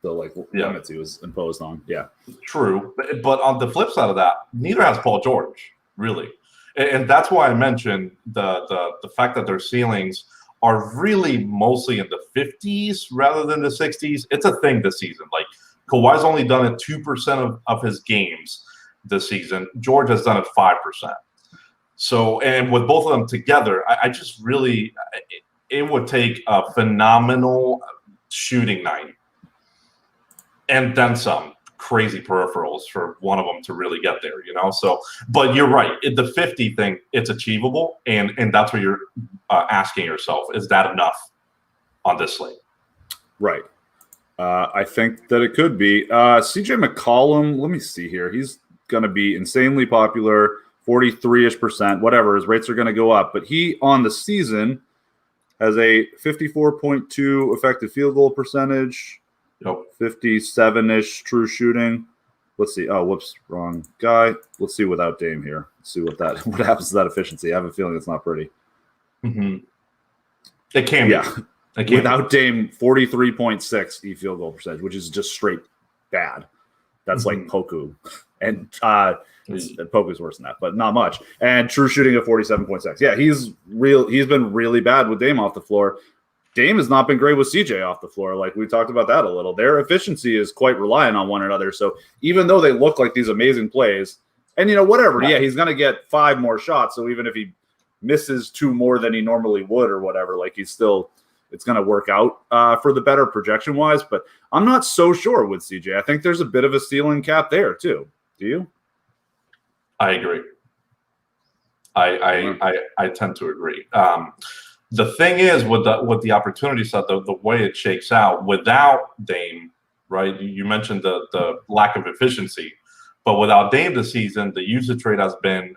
limits he was imposed on. Yeah, true. But on the flip side of that, neither has Paul George really, and that's why I mentioned the fact that their ceilings are really mostly in the 50s rather than the 60s. It's a thing this season. Like Kawhi's only done it 2% of his games this season. George has done it 5%. So, and with both of them together, I just really. It would take a phenomenal shooting night and then some crazy peripherals for one of them to really get there, So, but you're right. The 50 thing, it's achievable, and that's what you're asking yourself: is that enough on this slate? Right. I think that it could be. CJ McCollum. Let me see here. He's going to be insanely popular, 43-ish%. Whatever. His rates are going to go up, but he on the season has a 54.2 effective field goal percentage, 57-ish true shooting. Let's see. Oh, whoops, wrong guy. Let's see without Dame here. Let's see what happens to that efficiency. I have a feeling it's not pretty. Mm-hmm. It can be. Without Dame, 43.6 field goal percentage, which is just straight bad. That's like Poku. And Poku's worse than that, but not much. And true shooting of 47.6. Yeah, he's been really bad with Dame off the floor. Dame has not been great with CJ off the floor. Like we talked about that a little. Their efficiency is quite reliant on one another. So even though they look like these amazing plays, and whatever, he's going to get 5 more shots. So even if he misses 2 more than he normally would or whatever, like it's going to work out for the better projection wise. But I'm not so sure with CJ. I think there's a bit of a ceiling cap there too. Do you? I agree. I tend to agree. The thing is with the opportunity set, the way it shakes out without Dame, right? You mentioned the lack of efficiency, but without Dame this season, the usage rate has been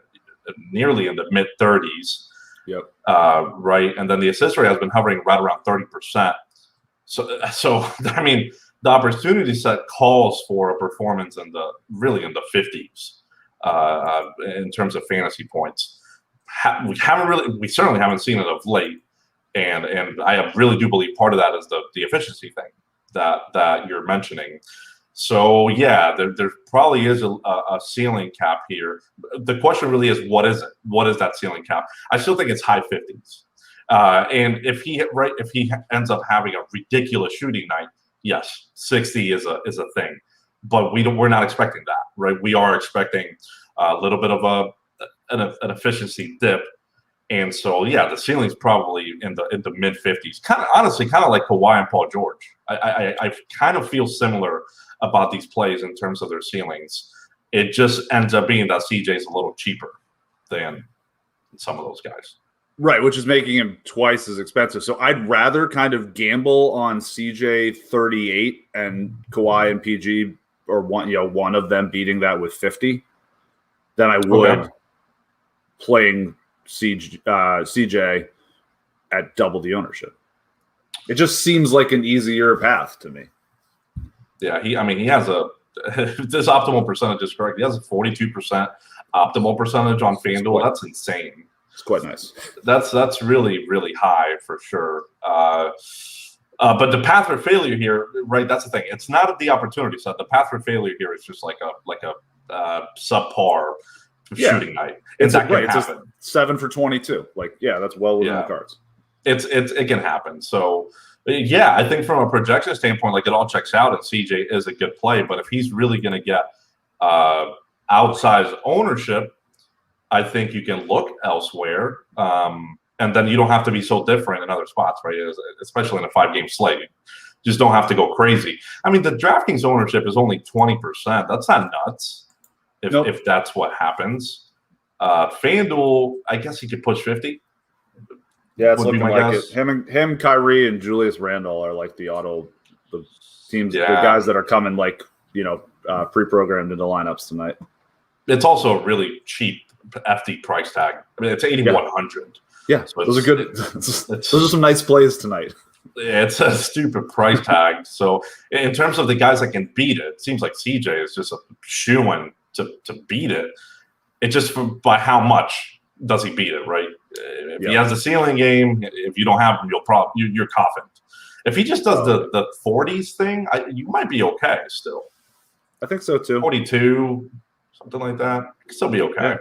nearly in the mid 30s. Yep. Right, and then the assist rate has been hovering right around 30%. So I mean, the opportunity set calls for a performance in the 50s. In terms of fantasy points, we certainly haven't seen it of late, and I really do believe part of that is the efficiency thing that you're mentioning. So yeah, there probably is a ceiling cap here. The question really is, what is it? What is that ceiling cap? I still think it's high 50s, and if he ends up having a ridiculous shooting night, yes, 60 is a thing. But we're not expecting that, right? We are expecting a little bit of an efficiency dip, and so yeah, the ceiling's probably in the mid 50s. Kind of like Kawhi and Paul George. I kind of feel similar about these plays in terms of their ceilings. It just ends up being that CJ's a little cheaper than some of those guys. Right, which is making him twice as expensive. So I'd rather kind of gamble on CJ 38 and Kawhi and PG, or one of them beating that with 50, than I would playing CJ at double the ownership. It just seems like an easier path to me. Yeah, he has this optimal percentage is correct. He has a 42% optimal percentage on FanDuel. That's insane. It's quite nice. That's really, really high for sure. But the path for failure here, right? That's the thing. It's not the opportunity set. The path for failure here is just like a subpar shooting night. And that can happen. It's 7 for 22. Like, that's well within the cards. It can happen. So, yeah, I think from a projection standpoint, like it all checks out, and CJ is a good play. But if he's really going to get outsized ownership, I think you can look elsewhere. And then you don't have to be so different in other spots, right? Especially in a 5-game slate. You just don't have to go crazy. I mean, the DraftKings ownership is only 20%. That's not nuts if that's what happens. FanDuel, I guess he could push 50. Yeah, it's looking like it. Him, Kyrie, and Julius Randle are like the teams, the guys that are coming pre-programmed into lineups tonight. It's also a really cheap FD price tag. I mean, it's 8,100. Yeah, so those are good. Those are some nice plays tonight. It's a stupid price tag. So in terms of the guys that can beat it seems like CJ is just a shoo-in to beat it. It just by how much does he beat it, right? If he has a ceiling game, if you don't have him, you're confident. If he just does the 40s thing, you might be okay still. I think so too. 42, something like that. It could still be okay. Yeah.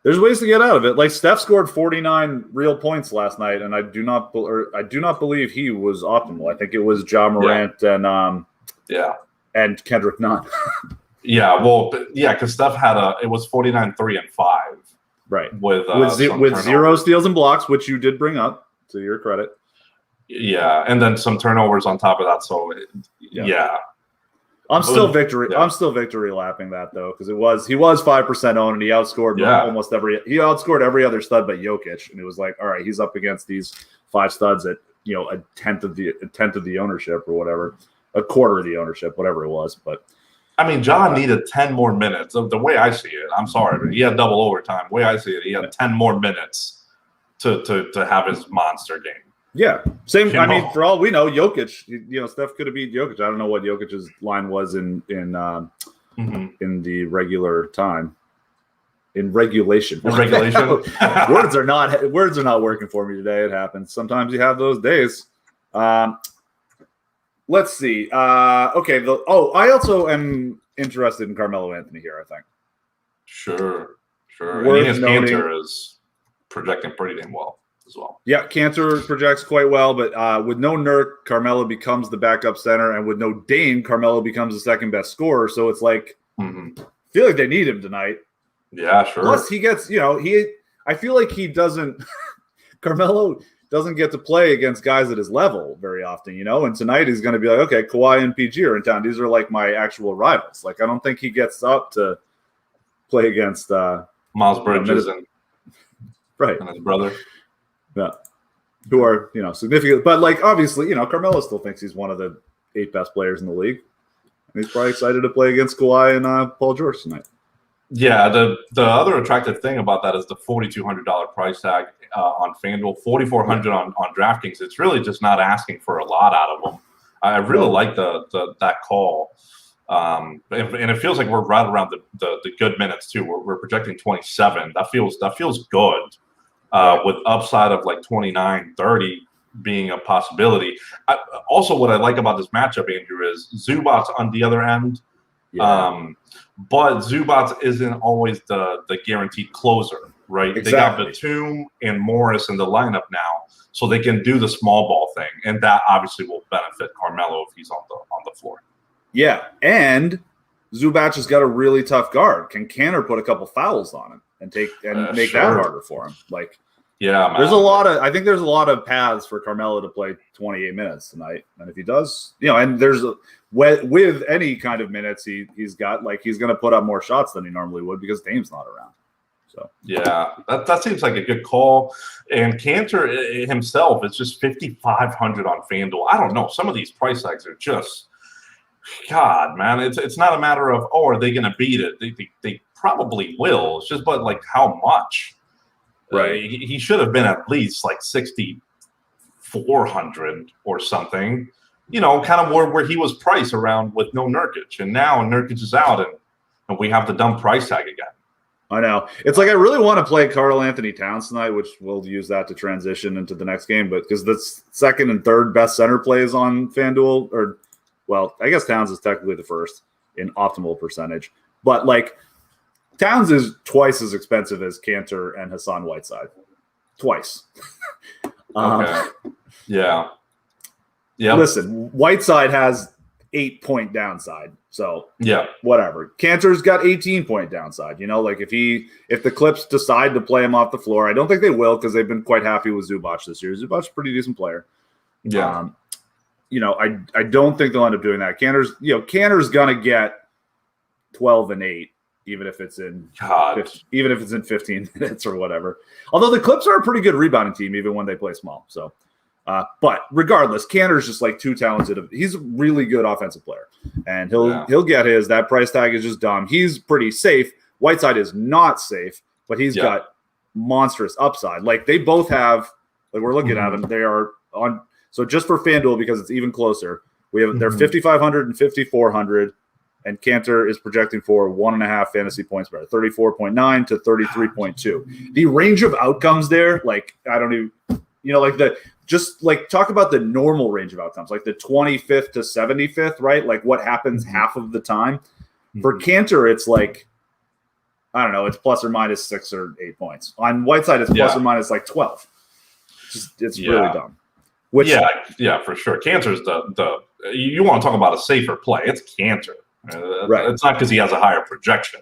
There's ways to get out of it. Like Steph scored 49 real points last night, and I do not believe he was optimal. I think it was Ja Morant and Kendrick Nunn. Because Steph had it was 49, 3, and 5. Right. With 0 steals and blocks, which you did bring up, to your credit. Yeah, and then some turnovers on top of that. So I'm still victory lapping that though, because he was 5% owned and he outscored he outscored every other stud but Jokic, and it was like, all right, he's up against these 5 studs at a tenth of the ownership or whatever, a quarter of the ownership, whatever it was. But I mean, John needed 10 more minutes. The way I see it, I'm sorry, but he had double overtime. The way I see it, he had 10 more minutes to have his monster game. Yeah, same. I mean, for all we know, Jokic. Steph could have beat Jokic. I don't know what Jokic's line was in the regular time. In regulation. Words are not working for me today. It happens. Sometimes you have those days. Let's see. Okay. I also am interested in Carmelo Anthony here, I think. Sure. Cantor is projecting pretty damn well as well. Yeah, Cantor projects quite well, but with no Nurk, Carmelo becomes the backup center, and with no Dame, Carmelo becomes the second best scorer. So it's like, I feel like they need him tonight. Yeah, sure. Plus, he gets, I feel like he doesn't, Carmelo doesn't get to play against guys at his level very often, and tonight he's going to be like, okay, Kawhi and PG are in town. These are like my actual rivals. Like, I don't think he gets up to play against Miles Bridges and his brother. Yeah. Who are, significant. But, like, obviously, Carmelo still thinks he's one of the 8 best players in the league. And he's probably excited to play against Kawhi and Paul George tonight. Yeah, the other attractive thing about that is the $4,200 price tag on FanDuel, $4,400 on DraftKings. It's really just not asking for a lot out of them. I really like that call. And it feels like we're right around the good minutes, too. We're projecting 27. That feels good. With upside of like 29, 30 being a possibility. Also, what I like about this matchup, Andrew, is Zubac's on the other end. Yeah. But Zubac isn't always the guaranteed closer, right? Exactly. They got Batum and Morris in the lineup now, so they can do the small ball thing, and that obviously will benefit Carmelo if he's on the floor. Yeah, and Zubac has got a really tough guard. Can Cantor put a couple fouls on him and make that harder for him? Like, yeah, man. I think there's a lot of paths for Carmelo to play 28 minutes tonight, and if he does, and there's with any kind of minutes he's got, like, he's going to put up more shots than he normally would because Dame's not around. So yeah, that seems like a good call. And Cantor himself is just 5,500 on FanDuel. I don't know. Some of these price tags are just, God, man. It's not a matter of, are they going to beat it? They probably will. It's just, but like, how much? Right. He should have been at least like 6,400 or something. Kind of where he was priced around with no Nurkic. And now Nurkic is out and we have the dumb price tag again. I know. It's like I really want to play Karl Anthony Towns tonight, which we'll use that to transition into the next game. But because the second and third best center plays on FanDuel, I guess Towns is technically the first in optimal percentage. But, like, Towns is twice as expensive as Cantor and Hassan Whiteside. Twice. Okay. Yeah. Yeah. Listen, Whiteside has 8-point downside. So yeah, whatever. Cantor's got 18-point downside. Like if the Clips decide to play him off the floor, I don't think they will because they've been quite happy with Zubac this year. Zubac's a pretty decent player. Yeah. I don't think they'll end up doing that. Cantor's gonna get 12 and 8, even if it's in 15 minutes or whatever. Although the Clips are a pretty good rebounding team, even when they play small. So, but regardless, Cantor's just like too talented. He's a really good offensive player, and he'll get his. That price tag is just dumb. He's pretty safe. Whiteside is not safe, but he's got monstrous upside. Like they both have. Like we're looking at them, they are on. So just for FanDuel, because it's even closer, we have they're 5,500 and 5,400, and Cantor is projecting for 1.5 fantasy points better, 34.9 to 33.2. The range of outcomes there, like I don't even, talk about the normal range of outcomes, like the 25th to 75th, right? Like what happens half of the time. For Cantor, it's like, I don't know, it's plus or minus 6 or 8 points. On Whiteside, it's plus or minus like 12. It's really dumb. For sure. Cantor's the you want to talk about a safer play. It's Cantor. Right. It's not because he has a higher projection.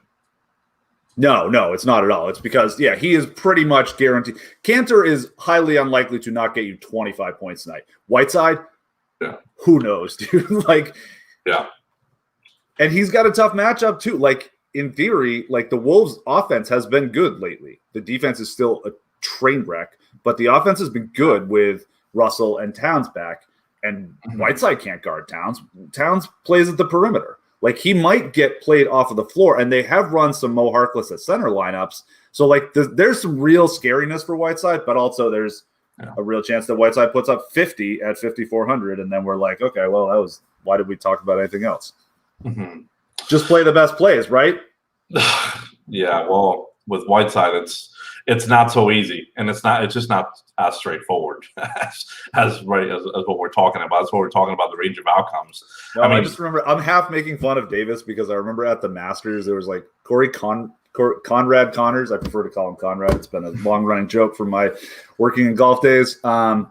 No, it's not at all. It's because, he is pretty much guaranteed. Cantor is highly unlikely to not get you 25 points tonight. Whiteside, who knows, dude? And he's got a tough matchup too. Like in theory, like the Wolves' offense has been good lately. The defense is still a train wreck, but the offense has been good with Russell and Towns back, and Whiteside can't guard Towns. Towns plays at the perimeter. Like he might get played off of the floor, and they have run some Mo Harkless at center lineups. So like there's some real scariness for Whiteside, but also there's a real chance that Whiteside puts up 50 at 5,400, and then we're like, okay, well why did we talk about anything else? Just play the best plays, right? Well, with Whiteside, it's not so easy, and it's just not as straightforward as what we're talking about. That's what we're talking about, the range of outcomes. No, I just remember I'm half making fun of Davis because I remember at the Masters there was like Conrad Connors. I prefer to call him Conrad. It's been a long running joke from my working in golf days. Conrad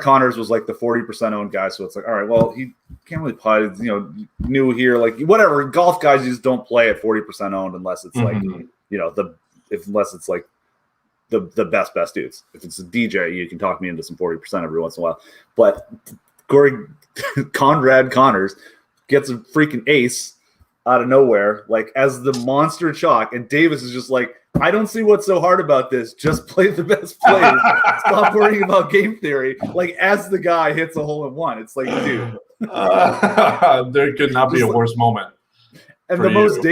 Connors was like the 40% owned guy, so it's like, all right, well, he can't really putt, new here, like whatever. Golf guys just don't play at 40% owned unless it's like unless it's like the best dudes. If it's a DJ, you can talk me into some 40% every once in a while. But Conrad Connors gets a freaking ace out of nowhere, like as the monster chalk, and Davis is just like, I don't see what's so hard about this. Just play the best plays. Stop worrying about game theory. Like as the guy hits a hole in one, it's like, dude, there could not be a worse moment. And the most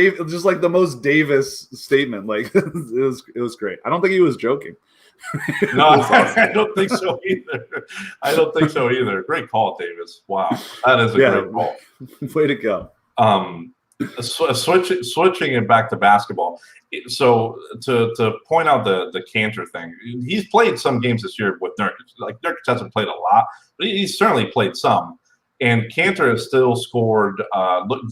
Davis statement, like it was great. I don't think he was joking. No, awesome. I don't think so either. Great call, Davis. Wow, that is a great call. Way to go. Switching it back to basketball. So to point out the Cantor thing, he's played some games this year with Nurkic. Like Nurkic hasn't played a lot, but he's certainly played some. And Cantor has still scored,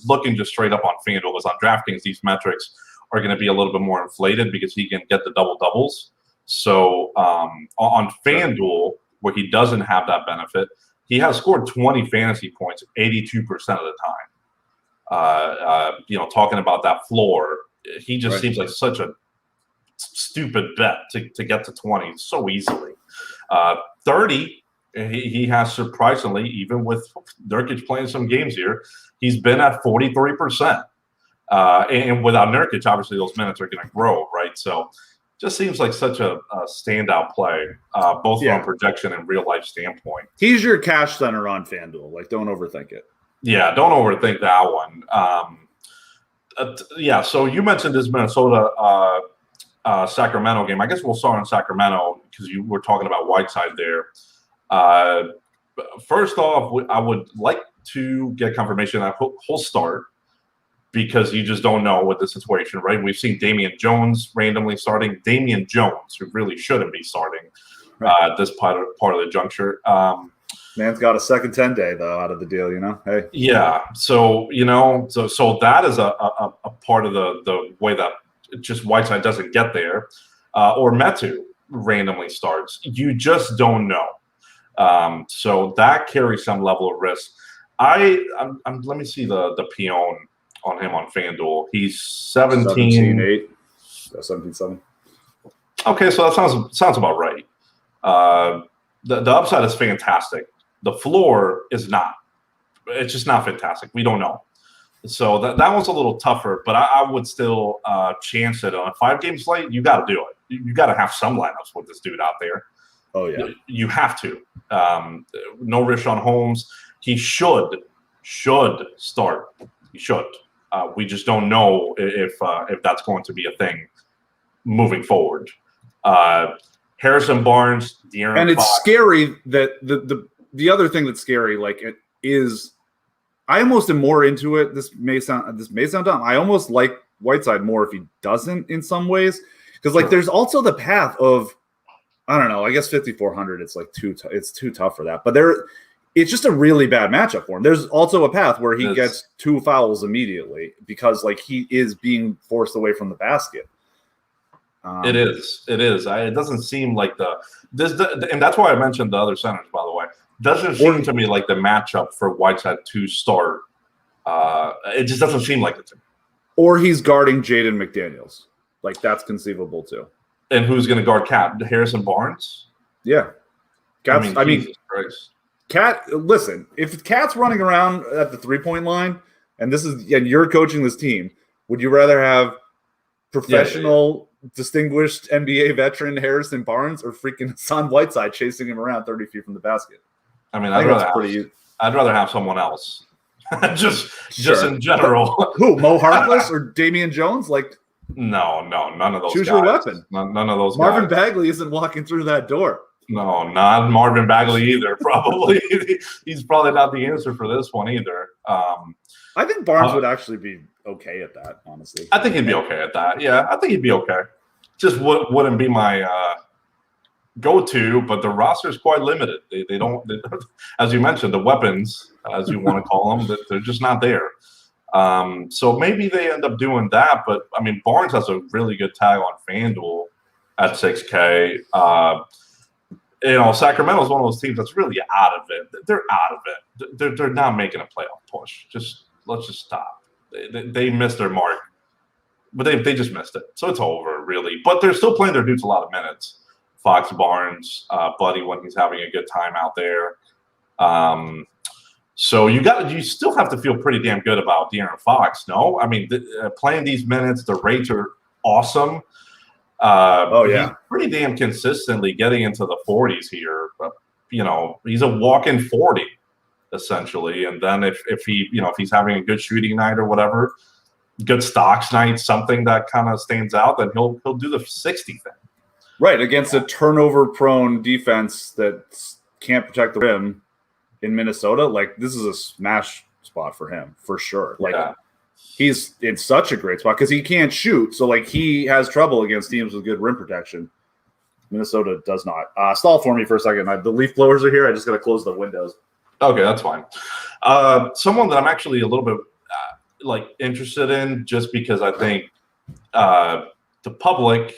looking just straight up on FanDuel, because on DraftKings, these metrics are going to be a little bit more inflated because he can get the double-doubles. So on FanDuel, where he doesn't have that benefit, he has scored 20 fantasy points 82% of the time. Talking about that floor, he just seems like such a stupid bet to get to 20 so easily. 30, he has surprisingly, even with Nurkic playing some games here, he's been at 43%. And without Nurkic, obviously those minutes are going to grow, right? So just seems like such a standout play, both from a projection and real life standpoint. He's your cash center on FanDuel. Like, don't overthink it. Yeah, don't overthink that one. So you mentioned this Minnesota Sacramento game. I guess we'll start in Sacramento because you were talking about Whiteside there. First off, I would like to get confirmation that he'll start, because you just don't know with the situation, right? We've seen Damian Jones randomly starting. Damian Jones, who really shouldn't be starting at this part of the juncture. Man's got a second 10-day though out of the deal, Hey. Yeah. So so that is a part of the way that just Whiteside doesn't get there, or Metu randomly starts. You just don't know. So that carries some level of risk. Let me see the peon on him on FanDuel. He's 17-8. 17-7. Okay, so that sounds about right. The upside is fantastic. The floor is not. It's just not fantastic. We don't know. So that one's a little tougher, but I would still chance it on a 5-game slate. You got to do it. You got to have some lineups with this dude out there. Oh yeah, you have to. No Richaun Holmes. He should start. He should. We just don't know if that's going to be a thing moving forward. Harrison Barnes, De'Aaron and it's Fox. Scary that the other thing that's scary, like it is, I almost am more into it. This may sound dumb. I almost like Whiteside more if he doesn't in some ways, because like there's also the path of, I don't know. I guess 5,400. It's like it's too tough for that. But it's just a really bad matchup for him. There's also a path where he gets 2 fouls immediately because like he is being forced away from the basket. It is. It doesn't seem like and that's why I mentioned the other centers, by the way. Doesn't seem to me like the matchup for Whiteside to start. It just doesn't seem like it to me. Or he's guarding Jaden McDaniels. Like that's conceivable too. And who's going to guard Cat? Harrison Barnes? Yeah. I mean, Cat. Listen, if Cat's running around at the 3-point line, and you're coaching this team, would you rather have professional, distinguished NBA veteran Harrison Barnes or freaking Hassan Whiteside chasing him around 30 feet from the basket? I mean, I'd rather have someone else. just in general. Who? Mo Harkless or Damian Jones? Like. No, none of those Choose guys. Your weapon. None of those Marvin guys. Bagley isn't walking through that door. No, not Marvin Bagley either, probably. He's probably not the answer for this one either. I think Barnes would actually be okay at that, honestly. I think he'd be okay at that. Yeah, I think he'd be okay. Just wouldn't be my go-to, but the roster is quite limited. They don't, as you mentioned, the weapons, as you want to call them, they're just not there. So maybe they end up doing that, but I mean, Barnes has a really good tag on FanDuel at 6K. Sacramento is one of those teams that's really out of it. They're out of it. They're not making a playoff push. Let's just stop. They missed their mark, but they just missed it. So it's over, really. But they're still playing their dudes a lot of minutes. Fox, Barnes, Buddy when he's having a good time out there. So you still have to feel pretty damn good about De'Aaron Fox, no? I mean, playing these minutes, the rates are awesome. He's pretty damn consistently getting into the 40s here. He's a walk-in 40 essentially. And then if he's having a good shooting night or whatever, good stocks night, something that kind of stands out, then he'll do the 60 thing. Right, against a turnover-prone defense that can't protect the rim in Minnesota. Like, this is a smash spot for him, for sure. Like, he's in such a great spot because he can't shoot. So, like, he has trouble against teams with good rim protection. Minnesota does not. Stall for me for a second. The leaf blowers are here. I just got to close the windows. Okay, that's fine. Someone that I'm actually a little bit interested in, just because I think the public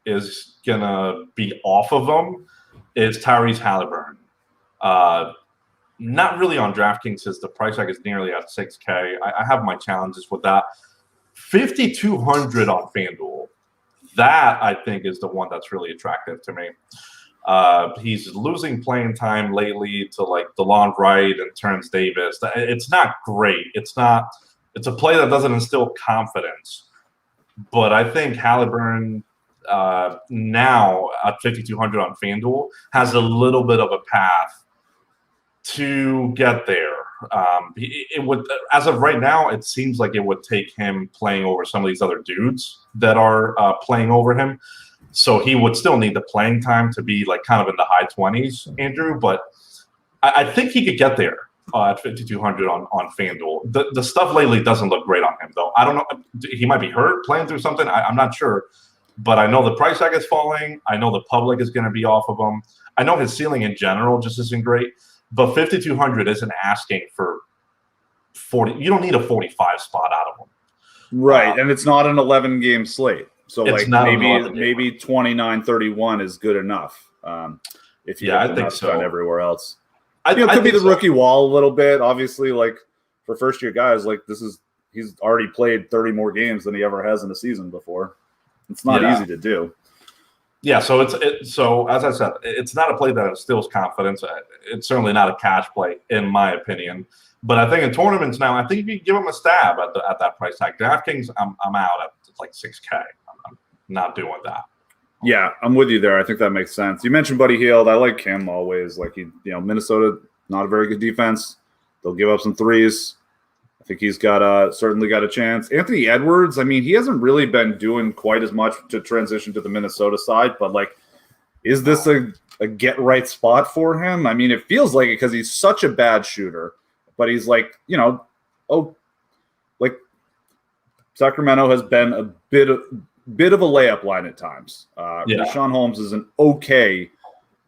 is gonna be off of him, is Tyrese Halliburton. Not really on DraftKings since the price tag is nearly at 6K. I have my challenges with that. 5,200 on FanDuel. That I think is the one that's really attractive to me. He's losing playing time lately to like DeLon Wright and Terrence Davis. It's not great. It's a play that doesn't instill confidence. But I think Halliburton now at 5,200 on FanDuel has a little bit of a path to get there. It would, as of right now, it seems like it would take him playing over some of these other dudes that are playing over him. So he would still need the playing time to be like kind of in the high 20s, Andrew. But I think he could get there at 5,200 on FanDuel. The stuff lately doesn't look great on him, though. I don't know. He might be hurt playing through something. I'm not sure. But I know the price tag is falling. I know the public is going to be off of him. I know his ceiling in general just isn't great. But 5,200 isn't asking for 40. You don't need a 45 spot out of him. Right, and it's not an 11-game slate. So like maybe 29-31 is good enough. If you have enough done everywhere else. It could be the rookie wall a little bit. Obviously, like for first-year guys, like he's already played 30 more games than he ever has in a season before. It's not easy to do. Yeah, so so as I said, it's not a play that instills confidence. It's certainly not a cash play, in my opinion. But I think in tournaments now, I think if you give him a stab at that price tag, DraftKings, I'm out at like 6K. I'm not doing that. Yeah, I'm with you there. I think that makes sense. You mentioned Buddy Hield. I like him always. Like Minnesota, not a very good defense. They'll give up some threes. I think he's certainly got a chance. Anthony Edwards, I mean, he hasn't really been doing quite as much to transition to the Minnesota side, but like, is this a get right spot for him? I mean, it feels like it because he's such a bad shooter, but he's like, like Sacramento has been a bit of a layup line at times. Rashawn Holmes is an okay,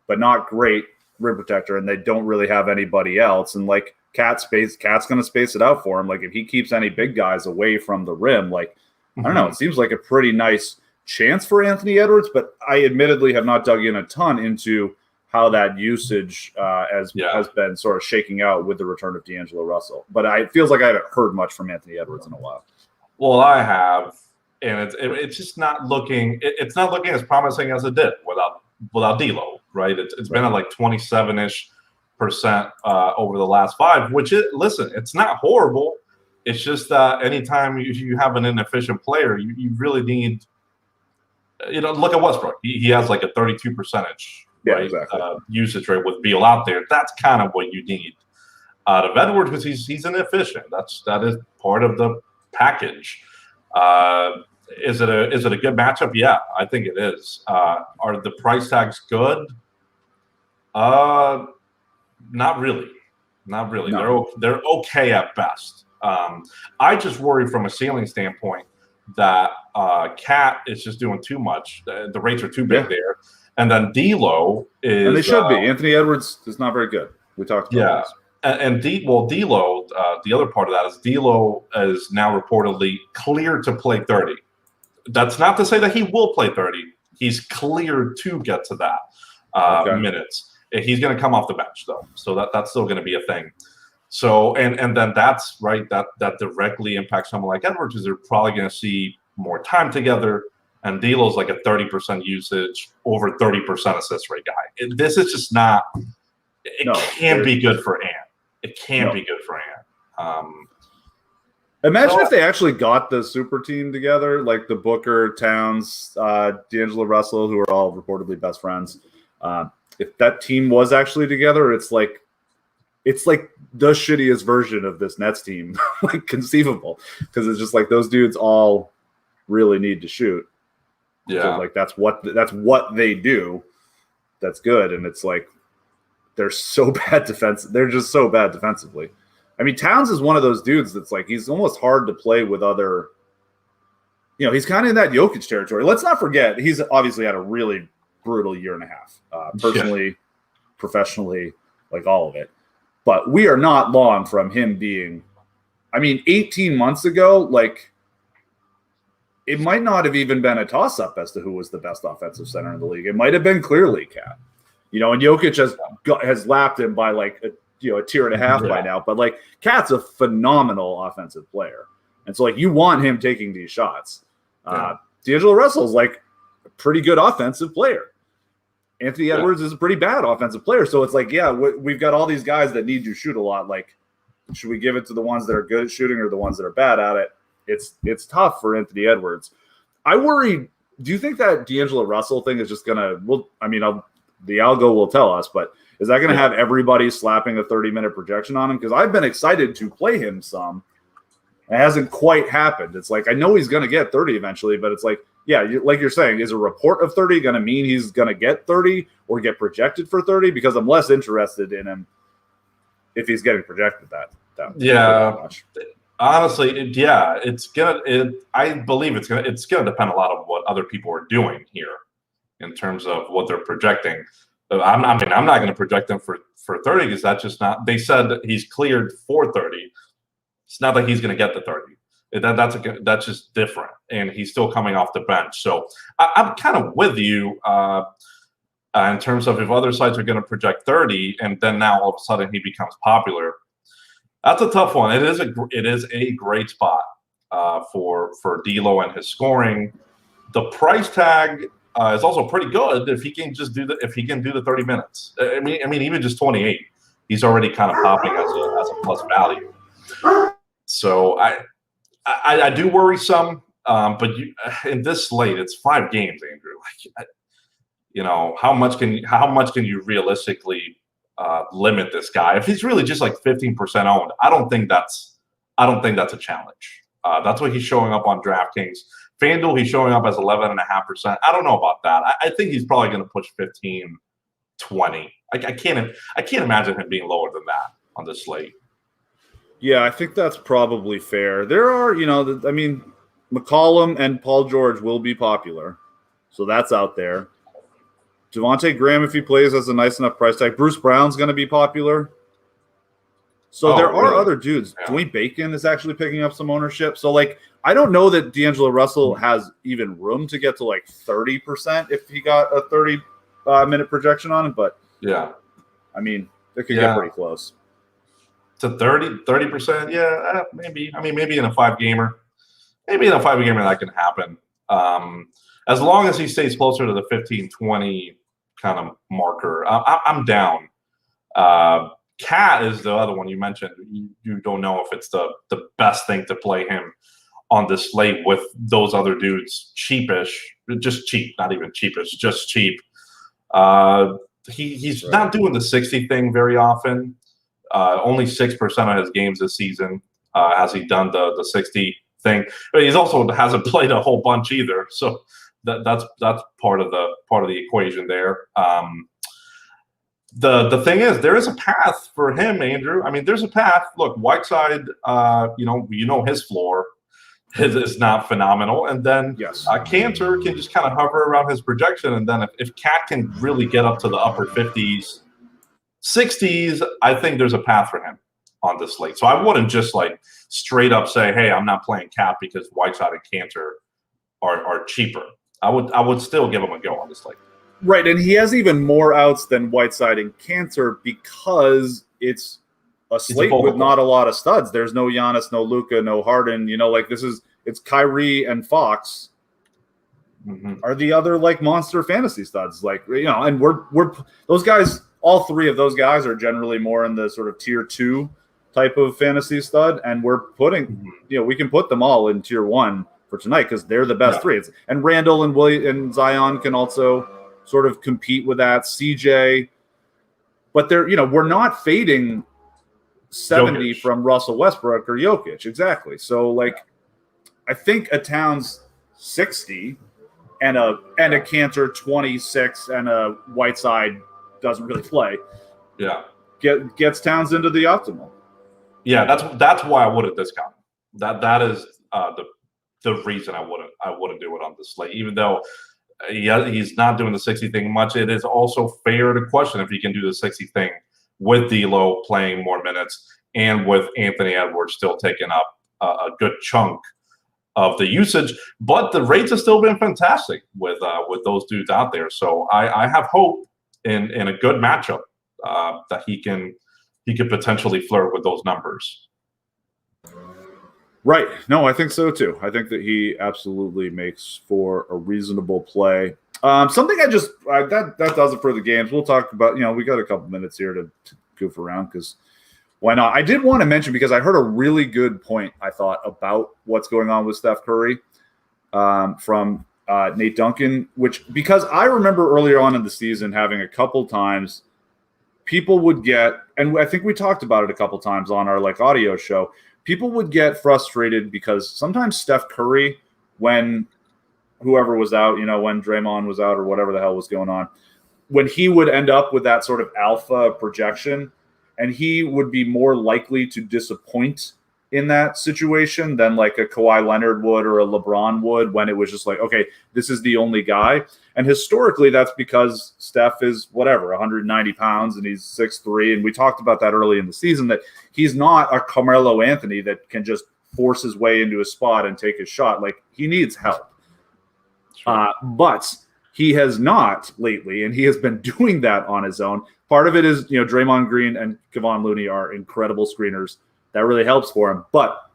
but not great rim protector, and they don't really have anybody else. And like, Cat's going to space it out for him. Like if he keeps any big guys away from the rim, like I don't know, it seems like a pretty nice chance for Anthony Edwards. But I admittedly have not dug in a ton into how that usage has been sort of shaking out with the return of D'Angelo Russell. But it feels like I haven't heard much from Anthony Edwards in a while. Well, I have, and it's just not looking. It's not looking as promising as it did without D'Lo, right? It's been at like 27-ish%. Over the last 5, which it's not horrible. It's just that anytime you have an inefficient player, you really need, look at Westbrook. He has like a 32% usage rate with Beal out there. That's kind of what you need out of Edwards because he's inefficient. That is part of the package. Is it a good matchup? Yeah, I think it is. Are the price tags good? Not really. No. They're okay at best. I just worry from a ceiling standpoint that Cat is just doing too much. The rates are too big there, and then D'Lo is. And they should be. Anthony Edwards is not very good. We talked about this. And D'Lo. The other part of that is D'Lo is now reportedly cleared to play 30. That's not to say that he will play 30. He's cleared to get to that minutes. He's going to come off the bench though, so that's still going to be a thing. So and then that's right that directly impacts someone like Edwards, is they're probably going to see more time together. And D'Lo's like a 30% usage, over 30% assist rate guy. This is just not. It can't be good for Ant. It can't be good for Ant. Imagine if they actually got the super team together, like the Booker, Towns, D'Angelo Russell, who are all reportedly best friends. If that team was actually together, it's like the shittiest version of this Nets team, like conceivable, because it's just like those dudes all really need to shoot. Yeah, so like that's what they do. That's good, and it's like they're so bad They're just so bad defensively. I mean, Towns is one of those dudes that's like he's almost hard to play with other. He's kind of in that Jokic territory. Let's not forget he's obviously had a really brutal year and a half, personally, professionally, like all of it. But we are not long from him being, 18 months ago, like it might not have even been a toss-up as to who was the best offensive center in the league. It might have been clearly Cat, and Jokic has lapped him by like a tier and a half by now. But like Cat's a phenomenal offensive player, and so like you want him taking these shots. D'Angelo Russell's like a pretty good offensive player. Anthony Edwards is a pretty bad offensive player. So it's like, we've got all these guys that need to shoot a lot. Like, should we give it to the ones that are good at shooting or the ones that are bad at it? It's tough for Anthony Edwards. I worry. Do you think that D'Angelo Russell thing is just going to the algo will tell us, but is that going to have everybody slapping a 30-minute projection on him? Because I've been excited to play him some. It hasn't quite happened. It's like, I know he's going to get 30 eventually, but it's like, like you're saying, is a report of 30 going to mean he's going to get 30 or get projected for 30? Because I'm less interested in him if he's getting projected that much. Honestly, it's gonna. I believe it's gonna depend a lot on what other people are doing here in terms of what they're projecting. I'm not going to project him for 30 because that's just not. They said that he's cleared for 30. It's not like he's going to get the 30. That's just different, and he's still coming off the bench. So I'm kind of with you in terms of if other sites are going to project 30, and then now all of a sudden he becomes popular. That's a tough one. It is a great spot for D'Lo and his scoring. The price tag is also pretty good if he can just do the 30 minutes. I mean, even just 28, he's already kind of popping as a plus value. So I do worry some, but in this slate, it's 5 games, Andrew. How much can you realistically limit this guy? If he's really just like 15% owned, I don't think that's a challenge. That's what he's showing up on DraftKings. FanDuel, he's showing up as 11.5%. I don't know about that. I think he's probably going to push 15, 20. I can't imagine him being lower than that on this slate. Yeah, I think that's probably fair. There are, McCollum and Paul George will be popular, so that's out there. Devontae Graham, if he plays, has a nice enough price tag. Bruce Brown's going to be popular. So there are other dudes. Yeah. Dwayne Bacon is actually picking up some ownership. So, I don't know that D'Angelo Russell has even room to get to 30% if he got a 30-minute projection on it. But, yeah, it could get pretty close. To 30%, yeah, maybe. Maybe in a 5-gamer. Maybe in a 5-gamer that can happen. As long as he stays closer to the 15-20 kind of marker, I'm down. Cat is the other one you mentioned. You don't know if it's the best thing to play him on this slate with those other dudes cheapish, just cheap, not even cheapish, just cheap. He's not doing the 60 thing very often. Only 6% of his games this season has he done the 60 thing. But he's also hasn't played a whole bunch either. So that's part of the equation there. The thing is, there is a path for him, Andrew. There's a path. Look, Whiteside, his floor is not phenomenal, and then Cantor can just kind of hover around his projection, and then if Cat can really get up to the upper 50s, 60s, I think there's a path for him on this slate. So I wouldn't just straight up say, hey, I'm not playing Cat because Whiteside and Cantor are cheaper. I would still give him a go on this slate. Right, and he has even more outs than Whiteside and Cantor because it's a slate with not a lot of studs. There's no Giannis, no Luka, no Harden. It's Kyrie and Fox are the other monster fantasy studs. And we're those guys. All 3 of those guys are generally more in the sort of tier 2 type of fantasy stud, and we're putting we can put them all in tier 1 for tonight because they're the best 3. And Randall and Zion can also sort of compete with that. CJ, but we're not fading 70 Jokic from Russell Westbrook or Jokic. Exactly. So I think a Towns 60 and a Cantor 26 and a Whiteside doesn't really play. Yeah. Gets Towns into the optimal. Yeah, that's why I wouldn't discount him. That is the reason I wouldn't do it on this slate, even though he's not doing the 60 thing much. It is also fair to question if he can do the 60 thing with D'Lo playing more minutes and with Anthony Edwards still taking up a good chunk of the usage. But the rates have still been fantastic with those dudes out there. So I have hope in a good matchup that he could potentially flirt with those numbers. Right. No, I think so too. I think that he absolutely makes for a reasonable play. Something that does it for the games. We'll talk about, we got a couple minutes here to goof around because why not? I did want to mention because I heard a really good point, I thought, about what's going on with Steph Curry from Nate Duncan, because I remember earlier on in the season having a couple times people would get, and I think we talked about it a couple times on our audio show, people would get frustrated because sometimes Steph Curry, when whoever was out, when Draymond was out or whatever the hell was going on, when he would end up with that sort of alpha projection and he would be more likely to disappoint in that situation than like a Kawhi Leonard would or a LeBron would, when it was just like, okay, this is the only guy. And historically, that's because Steph is 190 pounds and he's 6'3". And we talked about that early in the season, that he's not a Carmelo Anthony that can just force his way into a spot and take his shot. Like, he needs help. Sure. But he has not lately, and he has been doing that on his own. Part of it is, Draymond Green and Kevon Looney are incredible screeners. That really helps for him. But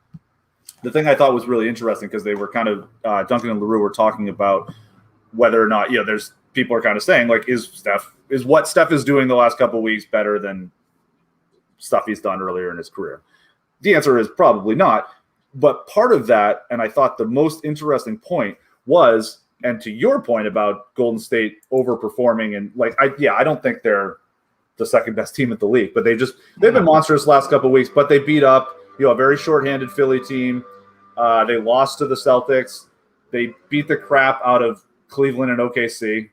the thing I thought was really interesting, because they were kind of Duncan and LaRue were talking about whether or not, there's people are kind of saying, like, is what Steph is doing the last couple of weeks better than stuff he's done earlier in his career? The answer is probably not. But part of that, and I thought the most interesting point was, and to your point about Golden State overperforming, and I don't think they're the second best team in the league, but they've been monstrous last couple of weeks. But they beat up a very shorthanded Philly team. They lost to the Celtics. They beat the crap out of Cleveland and OKC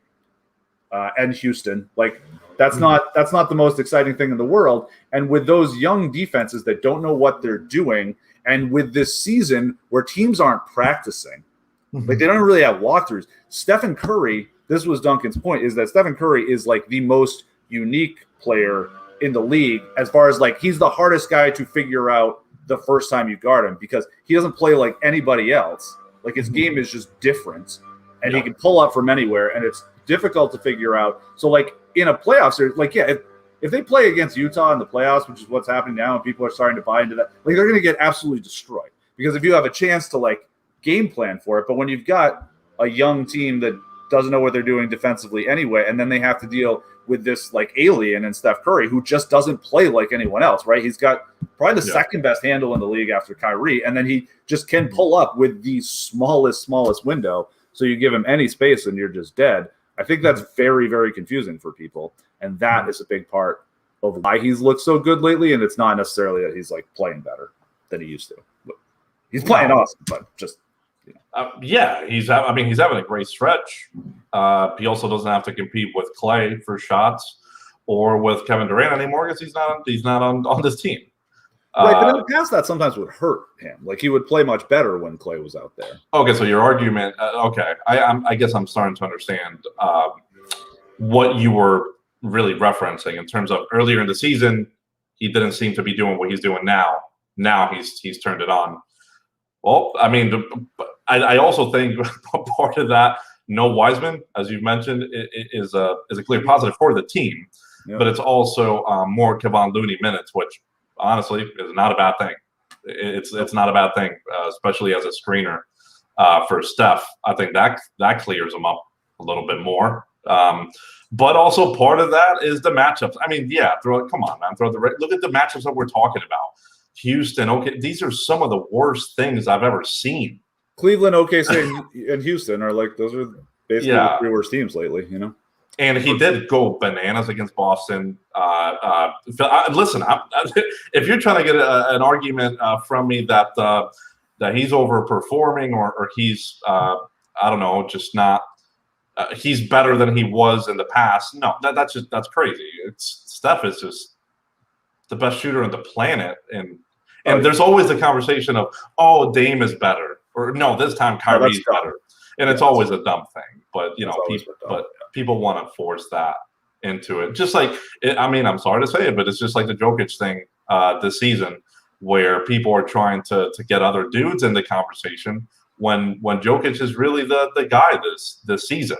and Houston. Like, that's not the most exciting thing in the world. And with those young defenses that don't know what they're doing, and with this season where teams aren't practicing, like, they don't really have walkthroughs. Stephen Curry, this was Duncan's point, is that Stephen Curry is like the most unique player in the league, as far as like, he's the hardest guy to figure out the first time you guard him, because he doesn't play like anybody else. Like, his game is just different, and he can pull up from anywhere, and it's difficult to figure out. So, like, in a playoff series, like, if they play against Utah in the playoffs, which is what's happening now, and people are starting to buy into that, like, they're going to get absolutely destroyed, because if you have a chance to like game plan for it, but when you've got a young team that doesn't know what they're doing defensively anyway, and then they have to deal with this like alien and Steph Curry, who just doesn't play like anyone else, right? He's got probably the second best handle in the league after Kyrie, and then he just can pull up with the smallest window. So you give him any space and you're just dead. I think that's very, very confusing for people, and that is a big part of why he's looked so good lately. And it's not necessarily that he's like playing better than he used to. He's playing awesome, but just he's having a great stretch. He also doesn't have to compete with Clay for shots or with Kevin Durant anymore, because he's not on this team. Right, but in the past, that sometimes would hurt him. Like, he would play much better when Clay was out there. Okay, so your argument, I guess I'm starting to understand what you were really referencing in terms of earlier in the season, he didn't seem to be doing what he's doing now. Now he's turned it on. Well, I mean, I also think part of that, no Wiseman, as you've mentioned, is a clear positive for the team. Yep. But it's also more Kevon Looney minutes, which honestly is not a bad thing. It's not a bad thing, especially as a screener for Steph. I think that clears him up a little bit more. But also part of that is the matchups. I mean, come on, man, look at the matchups that we're talking about. Houston, okay, these are some of the worst things I've ever seen. Cleveland, OKC, and Houston are like, those are basically the three worst teams lately, And he did go bananas against Boston. Listen, if you're trying to get an argument from me that he's overperforming or he's I don't know, just not he's better than he was in the past. No, that's crazy. Steph is just the best shooter on the planet, and there's always the conversation of, oh, Dame is better, or no, this time Kyrie's better, and it's always a dumb thing. But people want to force that into it. Just like, I'm sorry to say it, but it's just like the Jokic thing this season, where people are trying to get other dudes in the conversation when Jokic is really the guy this season.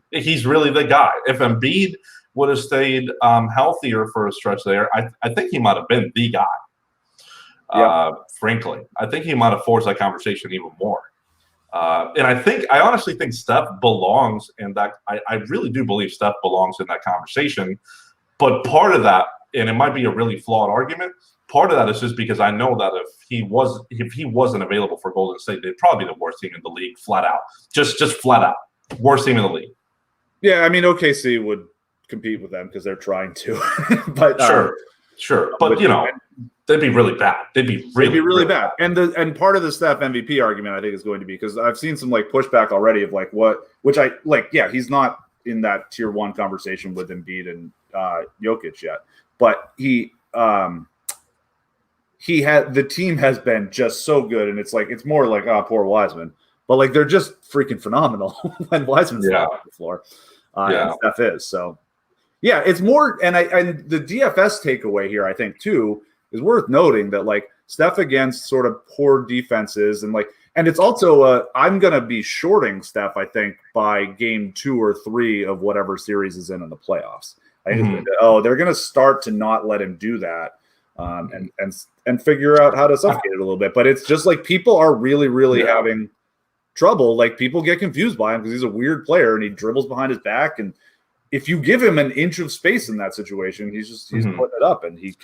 He's really the guy. If Embiid would have stayed healthier for a stretch there, I think he might have been the guy. Frankly, I think he might have forced that conversation even more. And I honestly think Steph belongs in that. I really do believe Steph belongs in that conversation. But part of that, and it might be a really flawed argument, part of that is just because I know that if he wasn't available for Golden State, they'd probably be the worst team in the league, flat out. Just flat out. Worst team in the league. Yeah, I mean, OKC would compete with them because they're trying to. But Sure. But they'd be really bad. They'd be really bad. And part of the Steph MVP argument, I think, is going to be, because I've seen some like pushback already of like which I like. Yeah, he's not in that tier one conversation with Embiid and Jokic yet, but he the team has been just so good, and it's more like poor Wiseman, but like they're just freaking phenomenal when Wiseman's on the floor. And Steph is. So yeah, it's more, and the DFS takeaway here, I think too, is worth noting that like Steph against sort of poor defenses and it's also I'm going to be shorting Steph, I think, by game 2 or 3 of whatever series is in the playoffs. They're going to start to not let him do that and figure out how to suffocate it a little bit. But it's just like people are really, really having trouble. Like people get confused by him because he's a weird player and he dribbles behind his back. And if you give him an inch of space in that situation, he's putting it up, and he's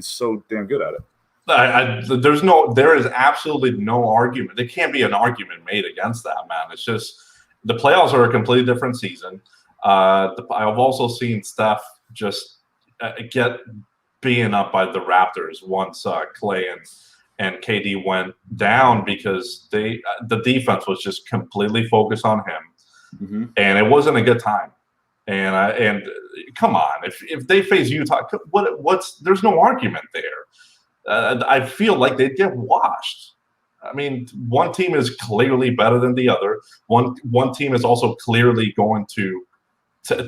so damn good at it. There is absolutely no argument. There can't be an argument made against that, man. It's just the playoffs are a completely different season. I've also seen Steph just get beaten up by the Raptors once Clay and KD went down because the defense was just completely focused on him, and it wasn't a good time. And come on, if they face Utah, there's no argument there. I feel like they'd get washed. I mean, one team is clearly better than the other. One team is also clearly going to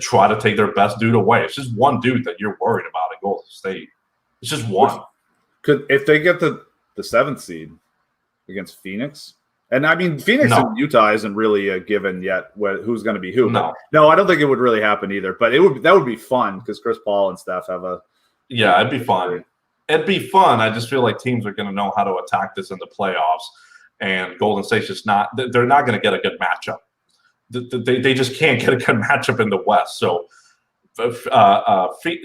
try to take their best dude away. It's just one dude that you're worried about at Golden State. It's just one. If they get the 7th seed against Phoenix, and I mean Phoenix and Utah isn't really a given yet. Who's going to be who? No, I don't think it would really happen either. But that would be fun because Chris Paul and Steph have a it'd be fun. It'd be fun. I just feel like teams are going to know how to attack this in the playoffs, and Golden State's just not. They're not going to get a good matchup. They just can't get a good matchup in the West. So,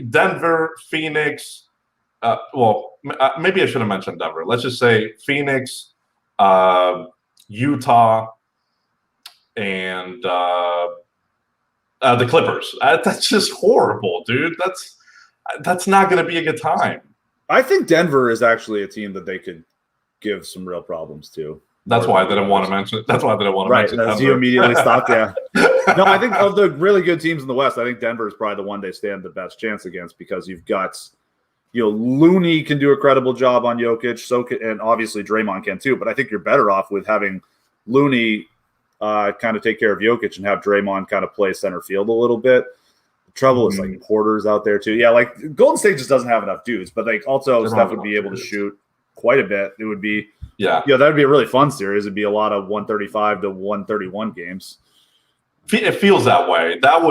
Denver, Phoenix. Maybe I should have mentioned Denver. Let's just say Phoenix, Utah, and the Clippers. That's just horrible, dude. That's not going to be a good time. I think Denver is actually a team that they could give some real problems to. That's why I didn't want to mention. That's why I didn't want to mention. Right, you immediately stopped. Yeah. No, I think of the really good teams in the West, I think Denver is probably the one they stand the best chance against because you've got, Looney can do a credible job on Jokic, and obviously Draymond can too. But I think you're better off with having Looney kind of take care of Jokic and have Draymond kind of play center field a little bit. Trouble is like Porter's out there too. Yeah, like Golden State just doesn't have enough dudes, but like also Steph would be able to shoot quite a bit. It would be that would be a really fun series. It'd be a lot of 135 to 131 games. It feels that way. That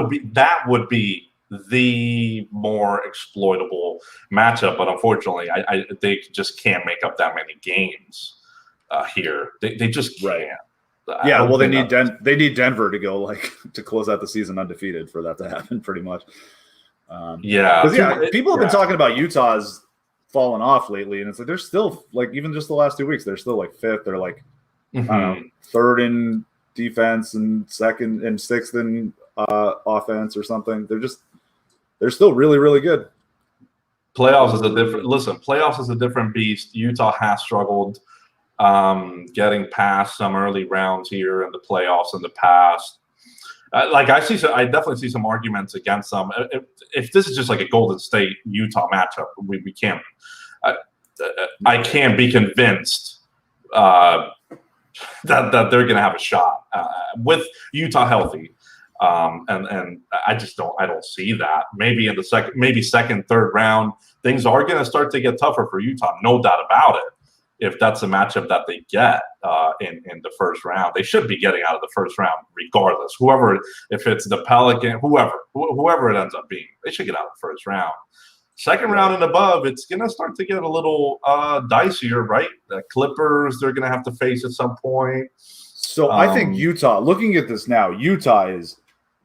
would be the more exploitable matchup, but unfortunately, they just can't make up that many games here. They just can't. Yeah, well, they need Denver to go to close out the season undefeated for that to happen, pretty much. People have been talking about Utah's fallen off lately, and it's like they're still even just the last 2 weeks, they're still 5th. They're I don't know, 3rd in defense and 2nd and 6th in offense or something. They're still really, really good. Playoffs is a different beast. Utah has struggled getting past some early rounds here in the playoffs in the past. I definitely see some arguments against them. If this is just like a Golden State Utah matchup, we can't. I can't be convinced that they're going to have a shot with Utah healthy, and I don't see that. Maybe in the second, third round, things are going to start to get tougher for Utah, no doubt about it. If that's a matchup that they get in the first round, they should be getting out of the first round regardless. If it's the Pelican, whoever it ends up being, they should get out of the first round. Second round and above, it's going to start to get a little dicier, right? The Clippers, they're going to have to face at some point. So I think Utah, looking at this now, Utah is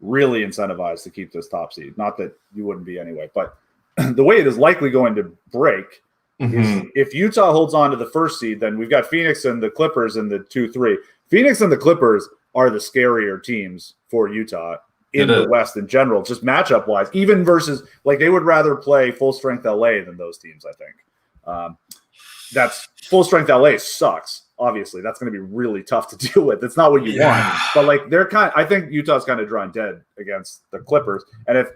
really incentivized to keep this top seed. Not that you wouldn't be anyway, but the way it is likely going to break is if Utah holds on to the first seed, then we've got Phoenix and the Clippers in the 2-3. Phoenix and the Clippers are the scarier teams for Utah in the West in general, just matchup wise, even versus they would rather play full strength LA than those teams. I think that's full strength LA sucks. Obviously, that's going to be really tough to deal with. It's not what you want, but they're I think Utah's kind of drawing dead against the Clippers, and if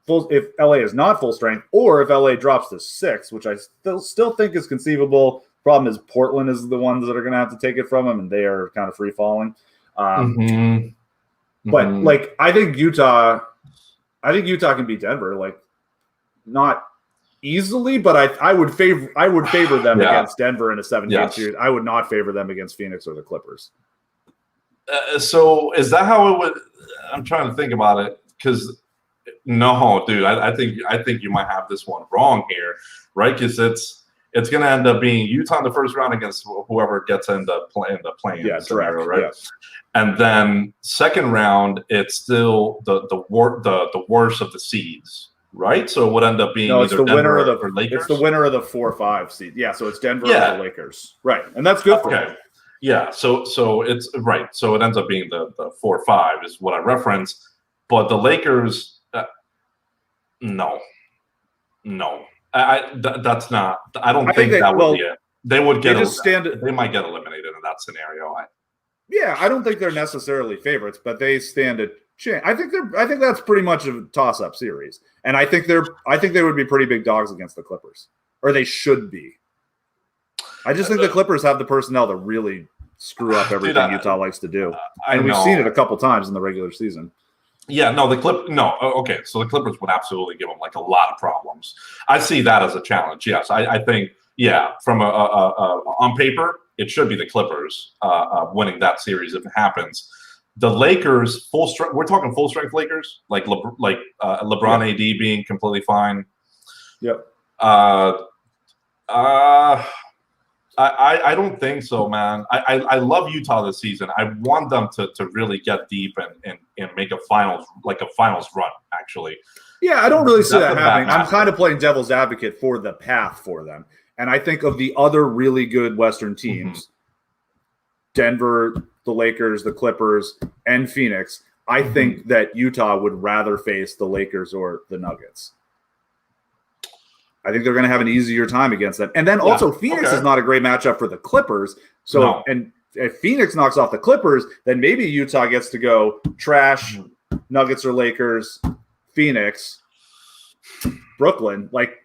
if LA is not full strength, or if LA drops to 6, which I still think is conceivable. Problem is Portland is the ones that are going to have to take it from them, and they are kind of free falling. But like I think Utah can beat Denver, like not easily, but I would favor them against Denver in a 7-game series. I would not favor them against Phoenix or the Clippers. So is that how it would? I'm trying to think about it because no, dude, I think you might have this one wrong here, right? Because it's going to end up being Utah in the first round against whoever gets in the playing scenario, right? Yeah. And then second round, it's still the worst of the seeds, right? So it would end up being either the winner or Lakers. It's the winner of the 4-5 seed. Yeah, so it's Denver or the Lakers, right? And that's good for them. Yeah, so it's right. So it ends up being the 4-5 is what I reference, but the Lakers, no. That's not. I don't think that would be it. They would get. They might get eliminated in that scenario. I don't think they're necessarily favorites, but they stand a chance. I think that's pretty much a toss-up series, and I think they would be pretty big dogs against the Clippers, or they should be. I just think the Clippers have the personnel to really screw up everything Utah likes to do, and we've seen it a couple times in the regular season. Yeah, no, okay, so the Clippers would absolutely give them like a lot of problems. I see that as a challenge. Yes, I think from on paper it should be the Clippers winning that series if it happens. The Lakers full strength. We're talking full strength Lakers, like LeBron AD being completely fine. Yep. I don't think so, man. I love Utah this season. I want them to really get deep and make a finals run, actually. Yeah, I don't really see that happening. I'm kind of playing devil's advocate for the path for them. And I think of the other really good Western teams, Denver, the Lakers, the Clippers, and Phoenix, I think that Utah would rather face the Lakers or the Nuggets. I think they're going to have an easier time against them. And then also Phoenix is not a great matchup for the Clippers. So, and if Phoenix knocks off the Clippers, then maybe Utah gets to go trash Nuggets or Lakers, Phoenix, Brooklyn. Like,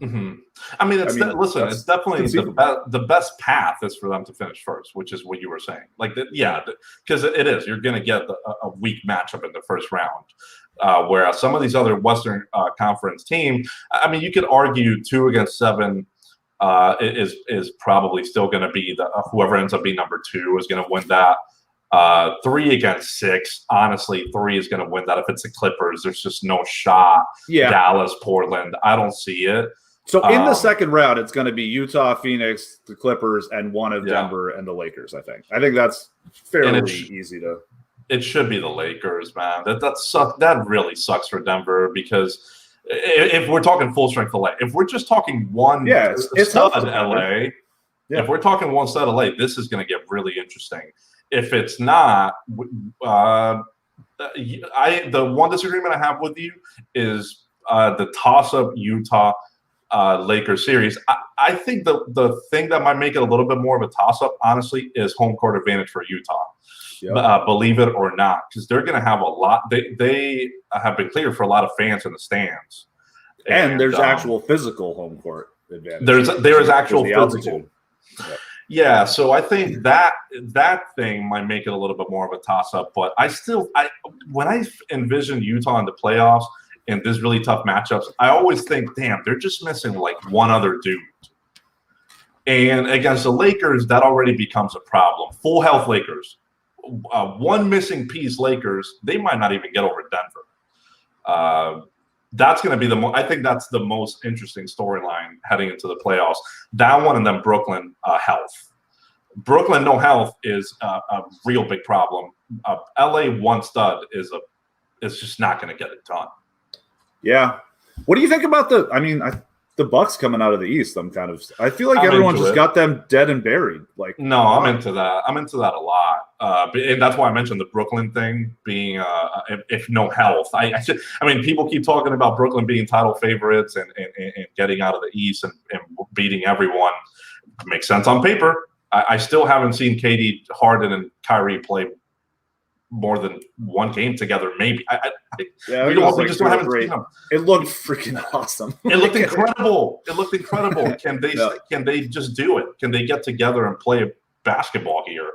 listen, it's definitely the best path is for them to finish first, which is what you were saying. Like, because it is. You're going to get a weak matchup in the first round. Whereas some of these other Western Conference teams, you could argue 2 against 7 is probably still going to be whoever ends up being number 2 is going to win that. 3 against 6, honestly, 3 is going to win that. If it's the Clippers, there's just no shot. Yeah. Dallas, Portland, I don't see it. So in the second round, it's going to be Utah, Phoenix, the Clippers, and one of Denver and the Lakers. I think that's fairly easy to. It should be the Lakers, man. That really sucks for Denver because if we're talking full strength LA, if we're just talking one stud LA, if we're talking one stud LA, this is going to get really interesting. If it's not, the one disagreement I have with you is the toss-up Utah Lakers series. I think the thing that might make it a little bit more of a toss-up, honestly, is home court advantage for Utah. Yep. Believe it or not, because they're going to have a lot. They have been cleared for a lot of fans in the stands, and there's actual physical home court advantage. There is actual physical. Yep. Yeah, so I think that thing might make it a little bit more of a toss-up. But when I envision Utah in the playoffs and this really tough matchups, I always think, damn, they're just missing like one other dude. And against the Lakers, that already becomes a problem. Full health Lakers. One missing piece Lakers, they might not even get over Denver. That's going to be I think that's the most interesting storyline heading into the playoffs. That one, and then Brooklyn health. Brooklyn no health is a real big problem. LA one stud is just not going to get it done. Yeah. What do you think about the Bucks coming out of the East? I feel like everyone just got them dead and buried. Like, no, I'm into that. I'm into that a lot. And that's why I mentioned the Brooklyn thing being, if no health. People keep talking about Brooklyn being title favorites and getting out of the East and beating everyone. It makes sense on paper. I still haven't seen KD, Harden, and Kyrie play more than one game together. Maybe. We just don't have great. It looked freaking awesome. It looked incredible. Can they just do it? Can they get together and play basketball here?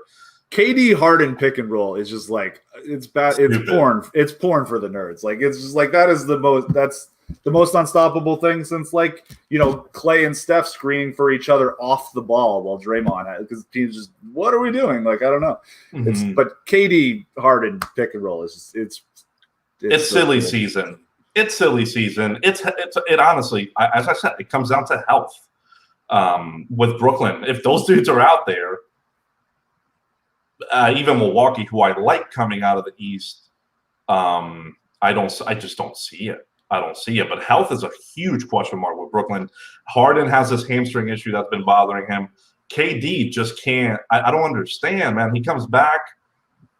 KD Harden pick and roll is just like it's bad. Stupid. It's porn. It's porn for the nerds. Like it's just like that's the most unstoppable thing since Clay and Steph screening for each other off the ball while Draymond had, because teams just, what are we doing? Like I don't know. But KD Harden pick and roll is just it's silly season. It's silly season. It honestly, as I said, it comes down to health. With Brooklyn, if those dudes are out there. Even Milwaukee, who I like coming out of the East, I just don't see it. I don't see it. But health is a huge question mark with Brooklyn. Harden has this hamstring issue that's been bothering him. KD just can't. I don't understand, man. He comes back,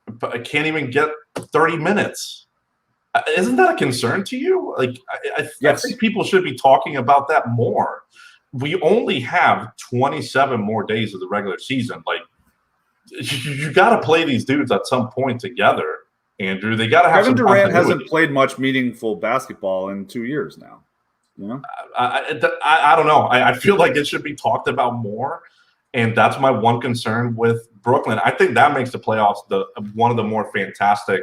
but can't even get 30 minutes. Isn't that a concern to you? Like, I think people should be talking about that more. We only have 27 more days of the regular season. Like, you got to play these dudes at some point together, Andrew. They got to have. Kevin Durant hasn't played much meaningful basketball in 2 years now. You know, I don't know. I feel like it should be talked about more, and that's my one concern with Brooklyn. I think that makes the playoffs one of the more fantastic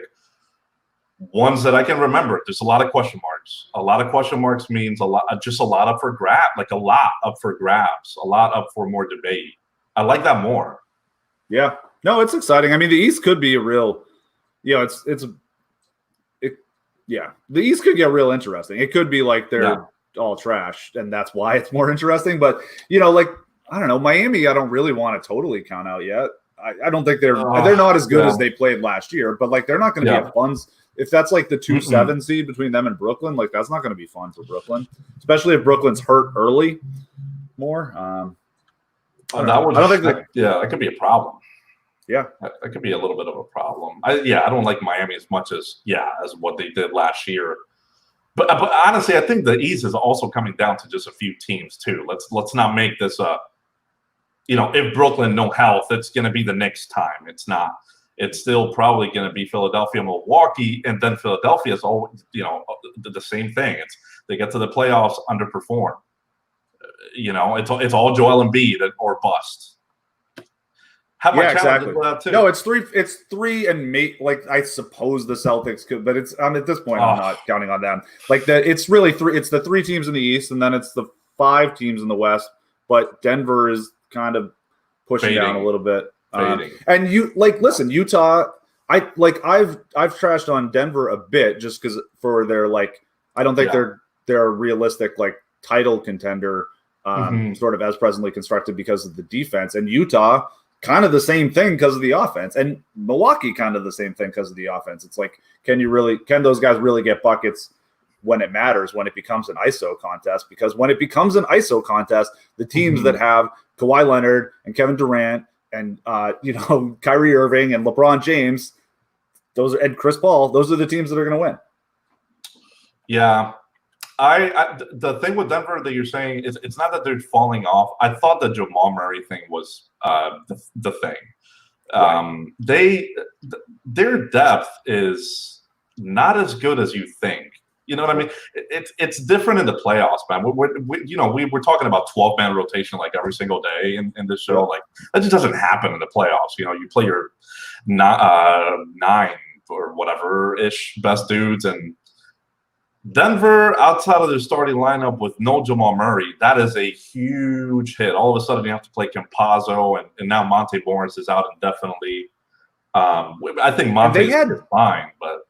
ones that I can remember. There's a lot of question marks. A lot of question marks means a lot up for grab, like a lot up for grabs, a lot up for more debate. I like that more. Yeah, no, it's exciting. I mean, the East could be a real, the East could get real interesting. It could be like they're all trash, and that's why it's more interesting. But I don't know, Miami, I don't really want to totally count out yet. I don't think they're not as good as they played last year, but they're not going to be a fun. If that's like the 2-7 seed between them and Brooklyn, that's not going to be fun for Brooklyn, especially if Brooklyn's hurt early more. That could be a problem. Yeah, that could be a little bit of a problem. I don't like Miami as much as what they did last year. But honestly, I think the East is also coming down to just a few teams too. Let's not make this if Brooklyn no health, it's going to be the next time. It's not. It's still probably going to be Philadelphia, Milwaukee, and then Philadelphia is always the same thing. They get to the playoffs, underperform. It's all Joel Embiid or bust. Exactly. No, it's three, and I suppose the Celtics could, but it's at this point I'm not counting on them. It's really three. It's the 3 teams in the East, and then it's the 5 teams in the West. But Denver is kind of pushing down a little bit. And listen, Utah. I've trashed on Denver a bit just because for their I don't think they're a realistic title contender, sort of as presently constructed because of the defense, and Utah. Kind of the same thing because of the offense, and Milwaukee kind of the same thing because of the offense. It's can those guys really get buckets when it matters, when it becomes an ISO contest? Because when it becomes an ISO contest, the teams that have Kawhi Leonard and Kevin Durant and Kyrie Irving and LeBron James, and Chris Paul, those are the teams that are going to win. Yeah. The thing with Denver that you're saying is it's not that they're falling off. I thought the Jamal Murray thing was the thing. Right. Their depth is not as good as you think. You know what I mean? It's different in the playoffs, man. We're talking about 12-man rotation every single day in this show. That just doesn't happen in the playoffs. You play your 9 or whatever ish best dudes, and Denver, outside of their starting lineup with no Jamal Murray, that is a huge hit. All of a sudden, you have to play Campazzo, and now Monte Morris is out indefinitely. I think Monte is fine, but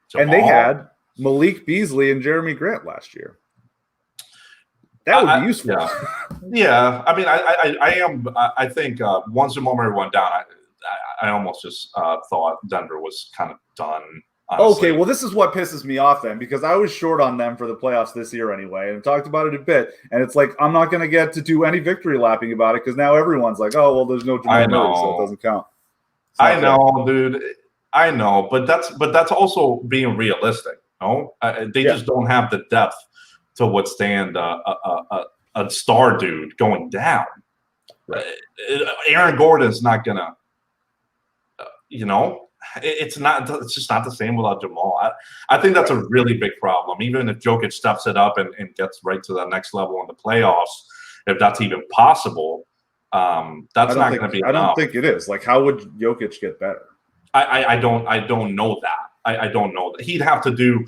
Jamal, and they had Malik Beasley and Jeremy Grant last year. That would be useful. Yeah. I mean, I think once Jamal Murray went down, I almost just thought Denver was kind of done. Honestly. Okay, well, this is what pisses me off then, because I was short on them for the playoffs this year anyway, and I've talked about it a bit, and it's I'm not going to get to do any victory lapping about it because now everyone's oh, well, there's no Jamal Murray, so it doesn't count. I know, dude. I know, but that's also being realistic. No, they just don't have the depth to withstand a star dude going down. Right. Aaron Gordon's not gonna, it's just not the same without Jamal. I think that's a really big problem. Even if Jokic steps it up and gets right to the next level in the playoffs, if that's even possible, that's not going to be enough. I don't think it is. Like, how would Jokic get better? I don't know that. I don't know that.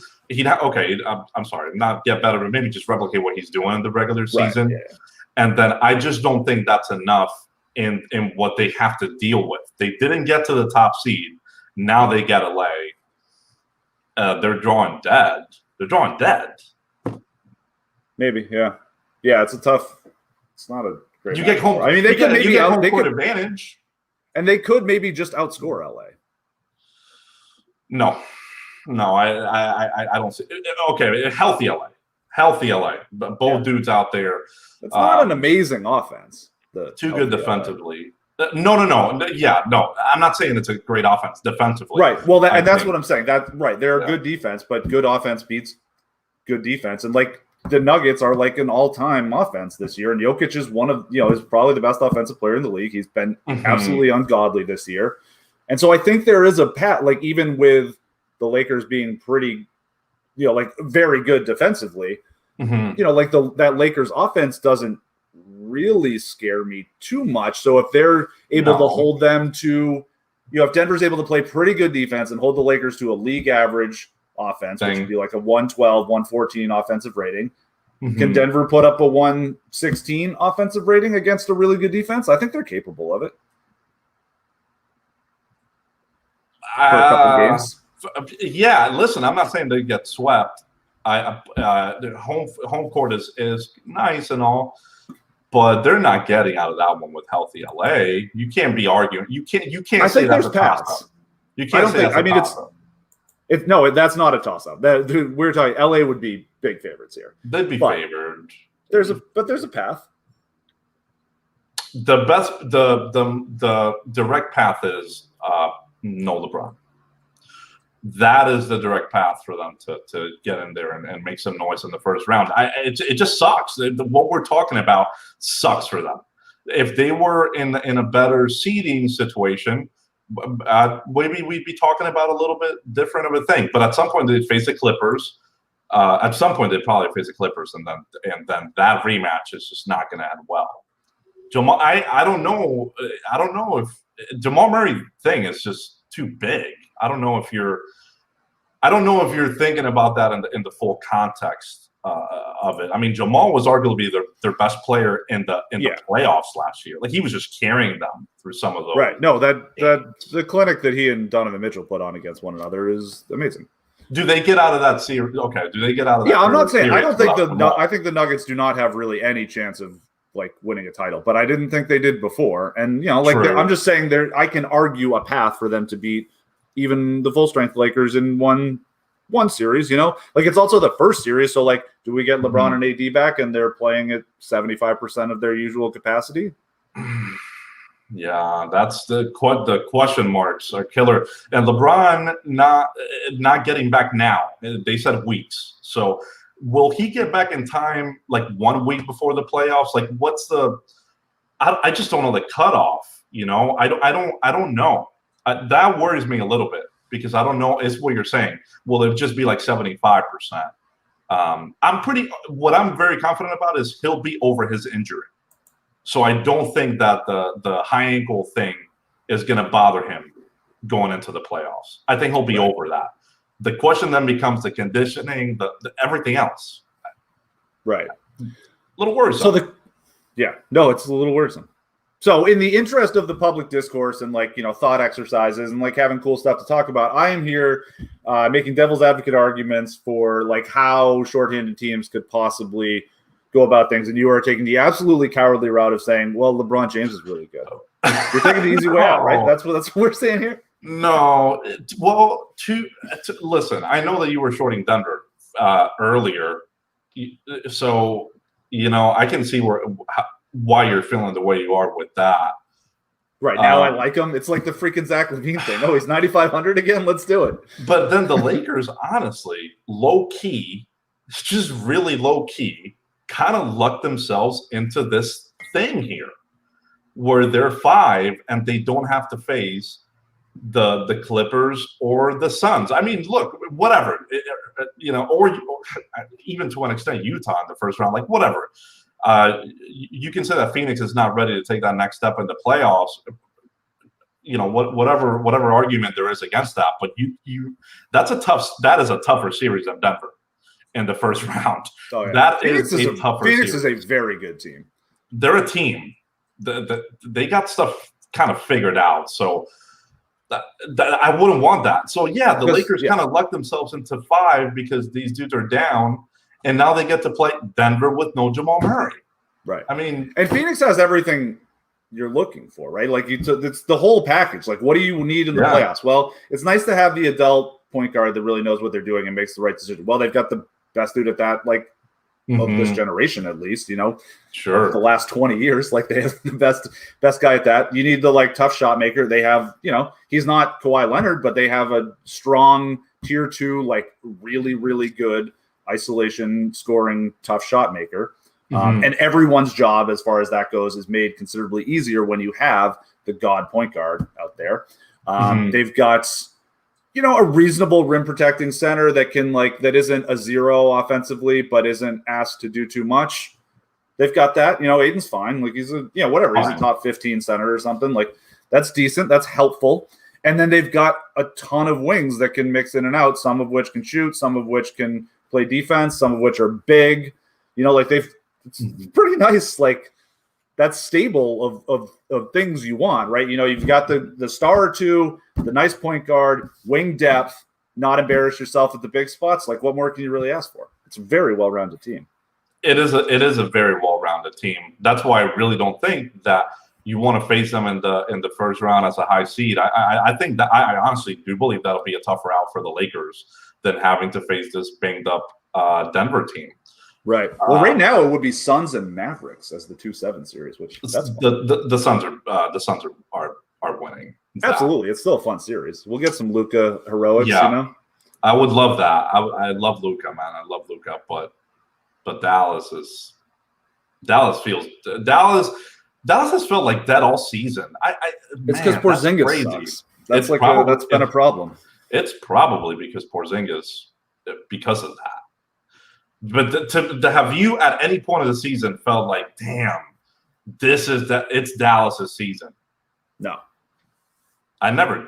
I'm sorry, not get better, but maybe just replicate what he's doing in the regular season. Right, yeah. And then I just don't think that's enough in what they have to deal with. They didn't get to the top seed. Now they get LA. They're drawing dead. Maybe, yeah. Yeah, it's not a great. You get home. I mean, they could maybe home court advantage. And they could maybe just outscore LA. No, I don't see. Okay, healthy LA, but both dudes out there. It's not an amazing offense. Too good defensively. No. Yeah, no. I'm not saying it's a great offense defensively. Right. Well, that's what I'm saying. That's right. They're a good defense, but good offense beats good defense. And like the Nuggets are like an all-time offense this year, and Jokic is is probably the best offensive player in the league. He's been absolutely ungodly this year. And so I think there is a path, like even with the Lakers being pretty, like very good defensively, like that Lakers offense doesn't really scare me too much. So if they're able to hold them to, if Denver's able to play pretty good defense and hold the Lakers to a league average offense, which would be like a 112, 114 offensive rating, can Denver put up a 116 offensive rating against a really good defense? I think they're capable of it. For a couple games. Yeah, listen, I'm not saying they get swept. The home court is nice and all, but they're not getting out of that one with healthy LA. You can't be arguing. You can't I say think that's there's a paths. toss-up. You can't say that's a toss-up. No, that's not a toss-up. We're talking LA would be big favorites here. They'd be favored. There's a path. The direct path is no LeBron. That is the direct path for them to get in there and make some noise in the first round. It just sucks. What we're talking about sucks for them. If they were in a better seeding situation, maybe we'd be talking about a little bit different of a thing. But at some point they'd face the Clippers. At some point they'd probably face the Clippers, and then that rematch is just not going to end well. Jamal, I don't know if Jamal Murray thing is just too big. I don't know if you're thinking about that in the full context of it. I mean, Jamal was arguably their best player in the playoffs last year. Like he was just carrying them through some of those. Right. No, that the clinic that he and Donovan Mitchell put on against one another is amazing. Do they get out of that series? Okay. Do they get out of that? Yeah, I'm not saying. I don't think I think the Nuggets do not have really any chance of like winning a title, but I didn't think they did before. And I'm just saying I can argue a path for them to beat even the full strength Lakers in one series, like it's also the first series. So like, do we get LeBron and AD back and they're playing at 75% of their usual capacity? Yeah, that's the question marks are killer. And LeBron not getting back now. They said weeks. So will he get back in time like 1 week before the playoffs? Like what's I just don't know the cutoff, I don't know. That worries me a little bit because I don't know. Is what you're saying. Will it just be like 75%? What I'm very confident about is he'll be over his injury. So I don't think that the high ankle thing is going to bother him going into the playoffs. I think he'll be over that. The question then becomes the conditioning, the everything else. Right. A little worrisome. It's a little worrisome. So in the interest of the public discourse and thought exercises and having cool stuff to talk about, I am here making devil's advocate arguments for how shorthanded teams could possibly go about things. And you are taking the absolutely cowardly route of saying, well, LeBron James is really good. You're taking the easy way out, right? That's what we're saying here. No. Well, listen, I know that you were shorting Denver earlier. So, I can see why you're feeling the way you are with that. Right now, I like him. It's like the freaking Zach LaVine thing. Oh, he's 9,500 again. Let's do it. But then the Lakers, honestly, low key, just really low key, kind of lucked themselves into this thing here, where they're 5 and they don't have to face the Clippers or the Suns. I mean, look, whatever, or even to an extent Utah in the first round, like whatever. You can say that Phoenix is not ready to take that next step in the playoffs. Whatever argument there is against that, but that is a tougher series than Denver in the first round. Oh, yeah. That Phoenix is a tougher Phoenix series. is a very good team. They're a team. They got stuff kind of figured out. So that I wouldn't want that. So yeah, the Lakers kind of lucked themselves into 5 because these dudes are down, and now they get to play Denver with no Jamal Murray. Right. I mean, and Phoenix has everything you're looking for, right? Like it's the whole package. Like, what do you need in the playoffs? Well, it's nice to have the adult point guard that really knows what they're doing and makes the right decision. Well, they've got the best dude at that, like of this generation, at least, sure. The last 20 years, like they have the best guy at that. You need the tough shot maker. They have, he's not Kawhi Leonard, but they have a strong tier 2, like really, really good isolation scoring tough shot maker. And everyone's job, as far as that goes, is made considerably easier when you have the god point guard out there. They've got, a reasonable rim protecting center that can that isn't a 0 offensively, but isn't asked to do too much. They've got that. Aiden's fine. Like he's whatever. He's a top 15 center or something. Like that's decent. That's helpful. And then they've got a ton of wings that can mix in and out. Some of which can shoot. Some of which can play defense. Some of which are big. It's pretty nice, that stable of things you want, right? You've got the star or two, the nice point guard, wing depth, not embarrass yourself at the big spots. Like, what more can you really ask for? It's a very well-rounded team. It is a very well-rounded team. That's why I really don't think that you want to face them in the first round as a high seed. I think that I honestly do believe that'll be a tougher out for the Lakers than having to face this banged up Denver team. Right. Well, right now it would be Suns and Mavericks as the 2-7 series, which that's the Suns are winning. Absolutely, it's still a fun series. We'll get some Luka heroics. I would love that. I love Luka, man. I love Luka, but Dallas has felt like that all season. It's because Porzingis sucks. That's been a problem. It's probably because Porzingis, because of that. But to have you at any point of the season felt like, damn, it's Dallas's season. No, I never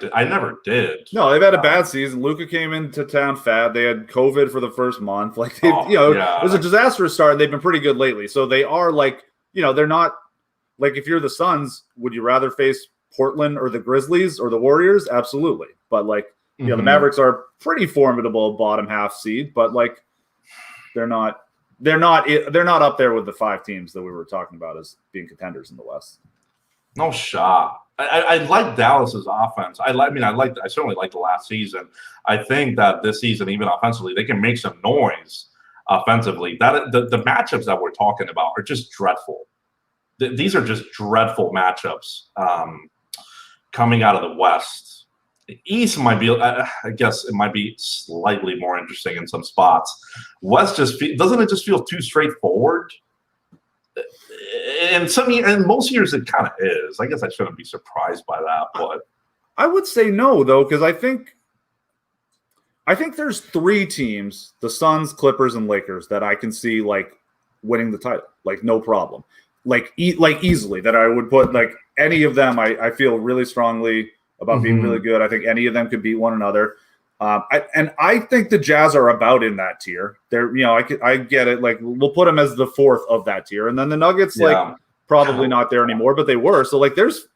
did. No, they've had a bad season. Luka came into town fat. They had COVID for the first month. It was a disastrous start. And they've been pretty good lately. So they are they're not if you're the Suns, would you rather face Portland or the Grizzlies or the Warriors? Absolutely. But the Mavericks are pretty formidable bottom half seed, but they're not up there with the 5 teams that we were talking about as being contenders in the West. No shot. I like Dallas's offense. I certainly like the last season. I think that this season, even offensively, they can make some noise offensively. That the matchups that we're talking about are just dreadful. These are just dreadful matchups coming out of the West. The East might be, I guess, it might be slightly more interesting in some spots. West doesn't it just feel too straightforward? And most years it kind of is. I guess I shouldn't be surprised by that, but I would say no, though, because I think there's 3 teams: the Suns, Clippers, and Lakers that I can see winning the title, no problem, easily. That I would put any of them. I feel really strongly about being really good. I think any of them could beat one another. I think the Jazz are about in that tier. They're, I get it. We'll put them as the 4th of that tier, and then the Nuggets, probably not there anymore, but they were. So there's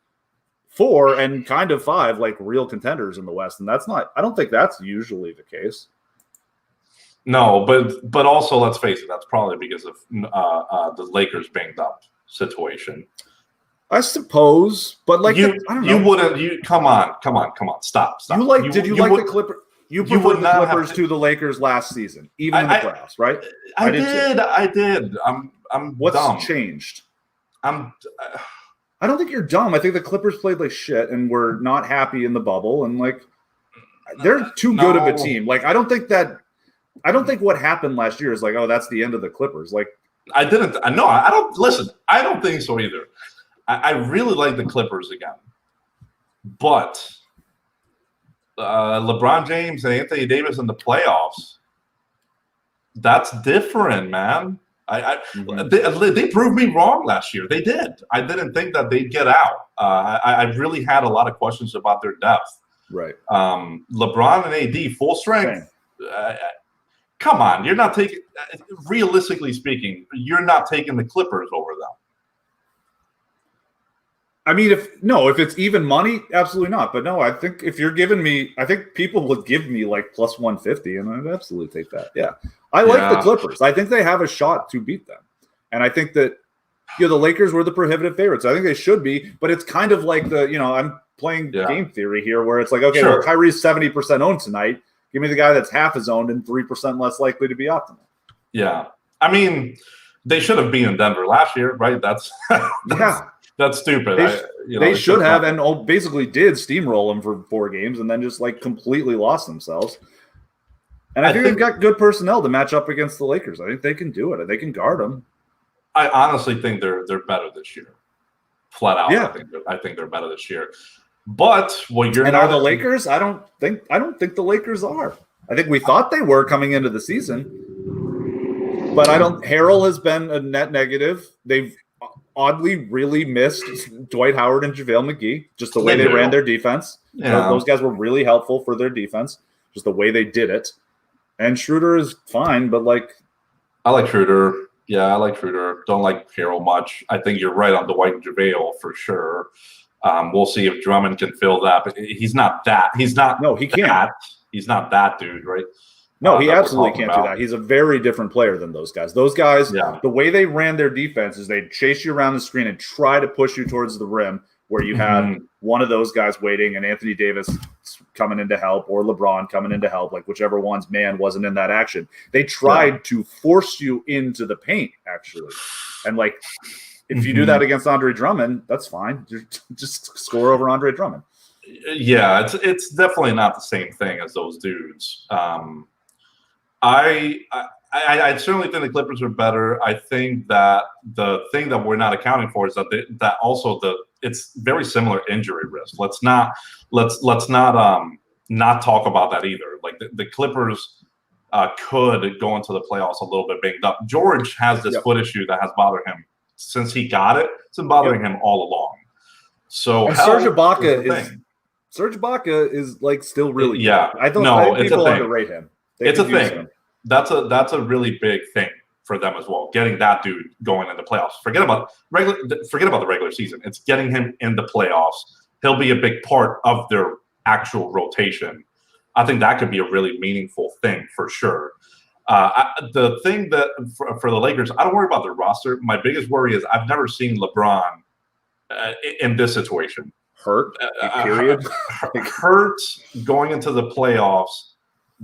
4 and kind of 5 real contenders in the West, and I don't think that's usually the case. No, but also let's face it, that's probably because of the Lakers banged up situation. I suppose, but I don't know. You wouldn't. You come on, stop. Did you like the Clippers? You preferred the Clippers to the Lakers last season, even in the playoffs, right? I did. I'm What's dumb. changed? I don't think you're dumb. I think the Clippers played like shit and were not happy in the bubble, and they're too good of a team. I don't think what happened last year is oh, that's the end of the Clippers. I don't listen. I don't think so either. I really like the Clippers again, but LeBron James and Anthony Davis in the playoffs. That's different, man. They proved me wrong last year. They did. I didn't think that they'd get out. I really had a lot of questions about their depth. Right. LeBron and AD full strength. Come on, you're not taking. Realistically speaking, you're not taking the Clippers over them. I mean, if it's even money, absolutely not. But no, I think if you're giving me, I think people would give me like plus 150, and I'd absolutely take that. Yeah, I like the Clippers. I think they have a shot to beat them, and I think that the Lakers were the prohibitive favorites. I think they should be, but it's kind of like I'm playing game theory here, where it's like, okay, well, Kyrie's 70% owned tonight. Give me the guy that's half his owned and 3% less likely to be optimal. Yeah, I mean, they should have been in Denver last year, right? That's stupid. They should have, and basically did steamroll them for 4 games, and then just like completely lost themselves. And I think they've got good personnel to match up against the Lakers. I think they can do it. They can guard them. I honestly think they're better this year, flat out. Yeah. I think they're better this year. But what you're are the Lakers? I don't think the Lakers are. I think we thought they were coming into the season, but Harrell has been a net negative. They've oddly really missed Dwight Howard and JaVale McGee, just the way they ran their defense. Yeah. Those guys were really helpful for their defense, just the way they did it. And Schroeder is fine, but I like Schroeder. Yeah, I like Schroeder. Don't like Harrell much. I think you're right on Dwight and JaVale for sure. We'll see if Drummond can fill that, but he's not that. He's not. No, he can't. He's not that dude, right? No, he absolutely can't do that. He's a very different player than those guys. Those guys, the way they ran their defense is they'd chase you around the screen and try to push you towards the rim, where you had one of those guys waiting and Anthony Davis coming in to help, or LeBron coming in to help, like whichever one's man wasn't in that action. They tried to force you into the paint, actually, and if you do that against Andre Drummond, that's fine. Just score over Andre Drummond. Yeah, it's definitely not the same thing as those dudes. I certainly think the Clippers are better. I think that the thing that we're not accounting for is that also it's very similar injury risk. Let's not talk about that either. Like the Clippers could go into the playoffs a little bit banged up. George has this foot issue that has bothered him since he got it. It's been bothering him all along. So Serge Ibaka is like still really good. I think people underrate him. It's a thing. Him. That's a really big thing for them as well. Getting that dude going in the playoffs. Forget about the regular season. It's getting him in the playoffs. He'll be a big part of their actual rotation. I think that could be a really meaningful thing for sure. The thing that for the Lakers, I don't worry about their roster. My biggest worry is I've never seen LeBron in this situation. Hurt, period. Hurt going into the playoffs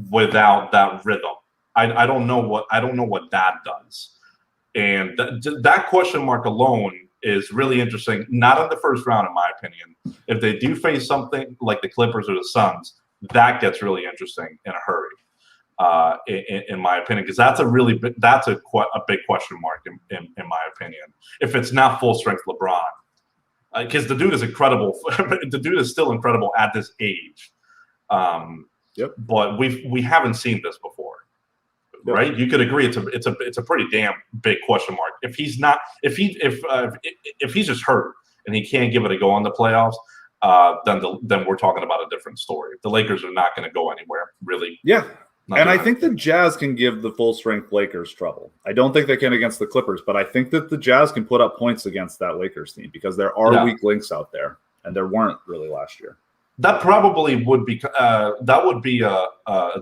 without that rhythm. I don't know what that does, and that question mark alone is really interesting. Not in the first round, in my opinion. If they do face something like the Clippers or the Suns, that gets really interesting in a hurry. In my opinion, because that's a big question mark in my opinion. If it's not full strength LeBron, because the dude is incredible. The dude is still incredible at this age. But we haven't seen this before, right? You could agree it's a pretty damn big question mark. If he's just hurt and he can't give it a go in the playoffs, then we're talking about a different story. The Lakers are not going to go anywhere, really. Yeah. And I think the Jazz can give the full-strength Lakers trouble. I don't think they can against the Clippers, but I think that the Jazz can put up points against that Lakers team because there are weak links out there, and there weren't really last year. That probably would be a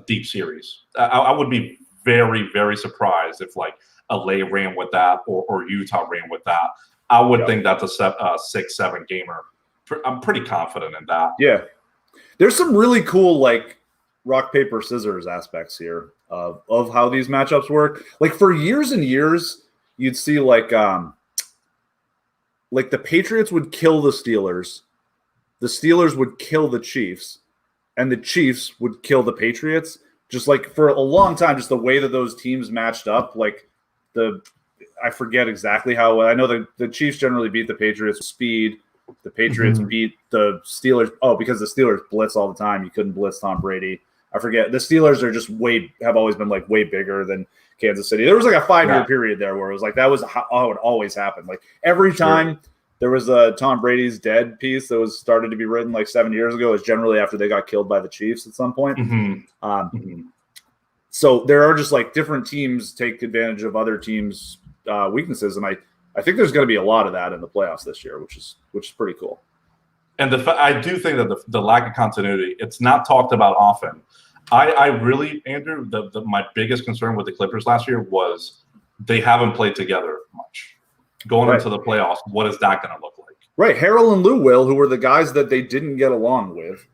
deep series. I would be very, very surprised if like LA ran with that or Utah ran with that. I would think that's a 6-7 gamer. I'm pretty confident in that. Yeah, there's some really cool like rock, paper, scissors aspects here of how these matchups work. Like for years and years, you'd see like the Patriots would kill the Steelers would kill the Chiefs, and the Chiefs would kill the Patriots. Just like for a long time, just the way that those teams matched up, like I forget exactly how. I know the Chiefs generally beat the Patriots with speed, The Patriots beat the Steelers. Oh, because the Steelers blitz all the time. You couldn't blitz Tom Brady. I forget. The Steelers are just have always been like way bigger than Kansas City. There was like a 5-year period there where it was like that was how it always happened. Like every time there was a Tom Brady's dead piece that was started to be written like 7 years ago, it was generally after they got killed by the Chiefs at some point. So there are just like different teams take advantage of other teams' weaknesses, and I think there's going to be a lot of that in the playoffs this year, which is pretty cool. And I do think that the lack of continuity, it's not talked about often. I really, Andrew, my biggest concern with the Clippers last year was they haven't played together much. Going into the playoffs, what is that going to look like? Right. Harrell and Lou Will, who were the guys that they didn't get along with,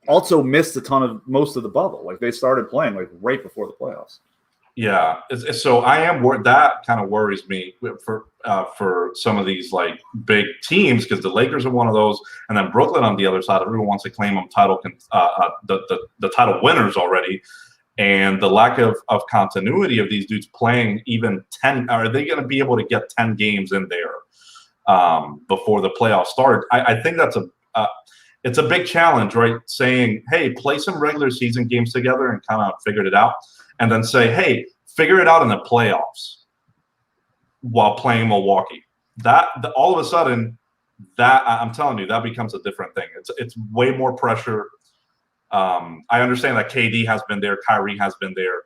also missed most of the bubble. Like they started playing like right before the playoffs. Yeah. So I am worried. That kind of worries me for some of these like big teams, because the Lakers are one of those, and then Brooklyn on the other side. Everyone wants to claim them the title winners already, and the lack of continuity of these dudes playing even 10. Are they going to be able to get 10 games in there before the playoffs start? I think that's it's a big challenge, right? Saying, hey, play some regular season games together and kind of figured it out. And then say, hey, figure it out in the playoffs while playing Milwaukee. All of a sudden, I'm telling you, that becomes a different thing. It's way more pressure. I understand that KD has been there, Kyrie has been there.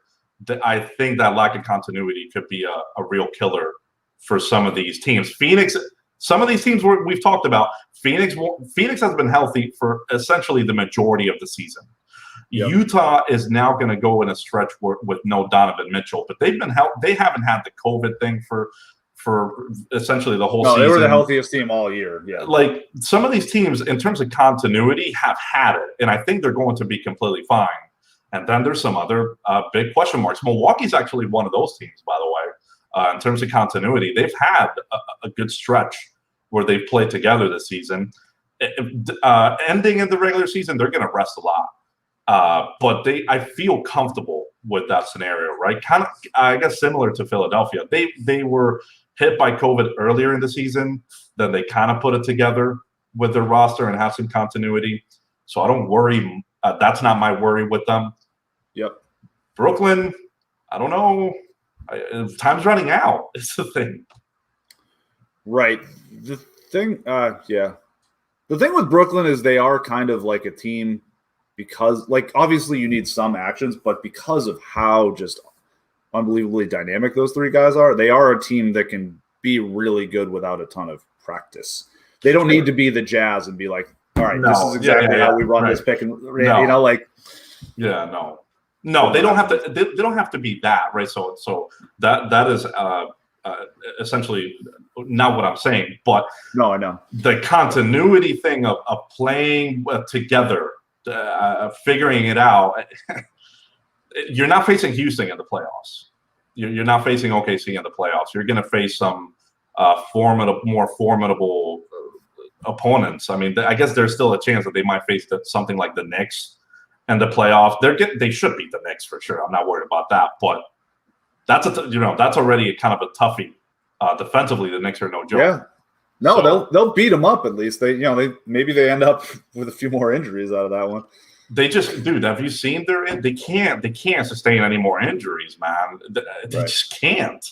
I think that lack of continuity could be a real killer for some of these teams. Some of these teams we've talked about. Phoenix has been healthy for essentially the majority of the season. Yep. Utah is now going to go in a stretch with no Donovan Mitchell, but they haven't had the COVID thing for essentially the whole season. They were the healthiest team all year. Yeah, like some of these teams in terms of continuity have had it, and I think they're going to be completely fine. And then there's some other big question marks. Milwaukee's actually one of those teams, by the way, in terms of continuity. They've had a good stretch where they've played together this season. Ending in the regular season, they're going to rest a lot. But I feel comfortable with that scenario, right? Kind of, I guess, similar to Philadelphia. They were hit by COVID earlier in the season. Then they kind of put it together with their roster and have some continuity. So I don't worry. That's not my worry with them. Yep. Brooklyn, I don't know. Time's running out. It's the thing. Right. The thing, yeah. The thing with Brooklyn is they are kind of like a team. Because, like, obviously you need some actions, but because of how just unbelievably dynamic those three guys are, they are a team that can be really good without a ton of practice. They don't need to be the Jazz and be like, all right, this is exactly how we run this pick. And, you know, like. Yeah, no, they don't have to. They don't have to be that, right? So that is essentially not what I'm saying. But no, I know the continuity thing of playing together. Figuring it out. You're not facing Houston in the playoffs. You're not facing OKC in the playoffs. You're going to face some more formidable opponents. I mean, I guess there's still a chance that they might face something like the Knicks in the playoffs. They should beat the Knicks for sure. I'm not worried about that. But that's that's already kind of a toughie. Defensively, the Knicks are no joke. Yeah. No, they'll beat them up at least. They maybe they end up with a few more injuries out of that one. They just, dude, have you seen they can't sustain any more injuries, man. They just can't.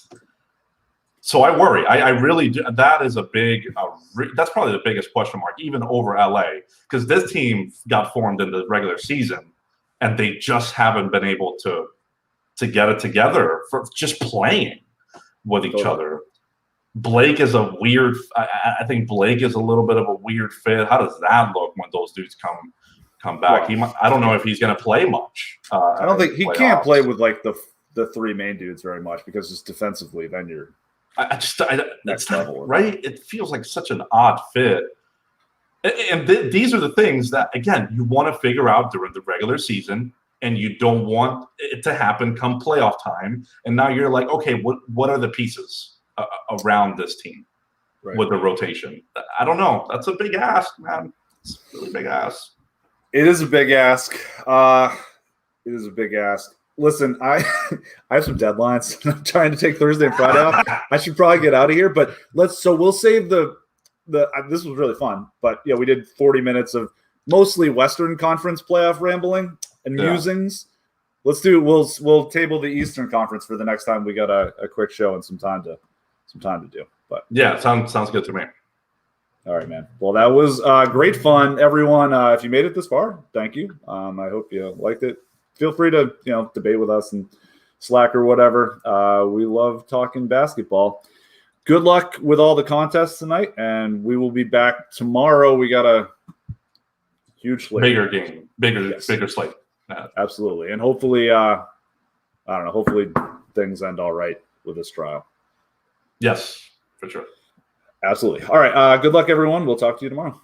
So I worry. I really do. That is a big. That's probably the biggest question mark, even over LA, because this team got formed in the regular season, and they just haven't been able to get it together for just playing with each other. Blake is a weird. I think Blake is a little bit of a weird fit. How does that look when those dudes come back? Well, I don't know if he's going to play much. I don't think he can't play with like the three main dudes very much because just defensively, then you're next level, right? It feels like such an odd fit. And these are the things that, again, you want to figure out during the regular season, and you don't want it to happen come playoff time. And now you're like, okay, what are the pieces around this team with the rotation? I don't know. That's a big ask, man. It's a really big ask. It is a big ask. Listen, I have some deadlines. I'm trying to take Thursday and Friday off. I should probably get out of here, but we'll save the this was really fun. But yeah, we did 40 minutes of mostly Western Conference playoff rambling and musings. Let's do. We'll table the Eastern Conference for the next time we got a quick show and some time to do. But yeah, sounds good to me. All right, man. Well, that was great fun, everyone. If you made it this far, thank you. I hope you liked it. Feel free to debate with us and Slack or whatever. We love talking basketball. Good luck with all the contests tonight, and we will be back tomorrow. We got a huge slate. Bigger game, bigger slate. Absolutely. And hopefully, I don't know, hopefully things end all right with this trial. Yes, for sure. Absolutely. All right. Good luck, everyone. We'll talk to you tomorrow.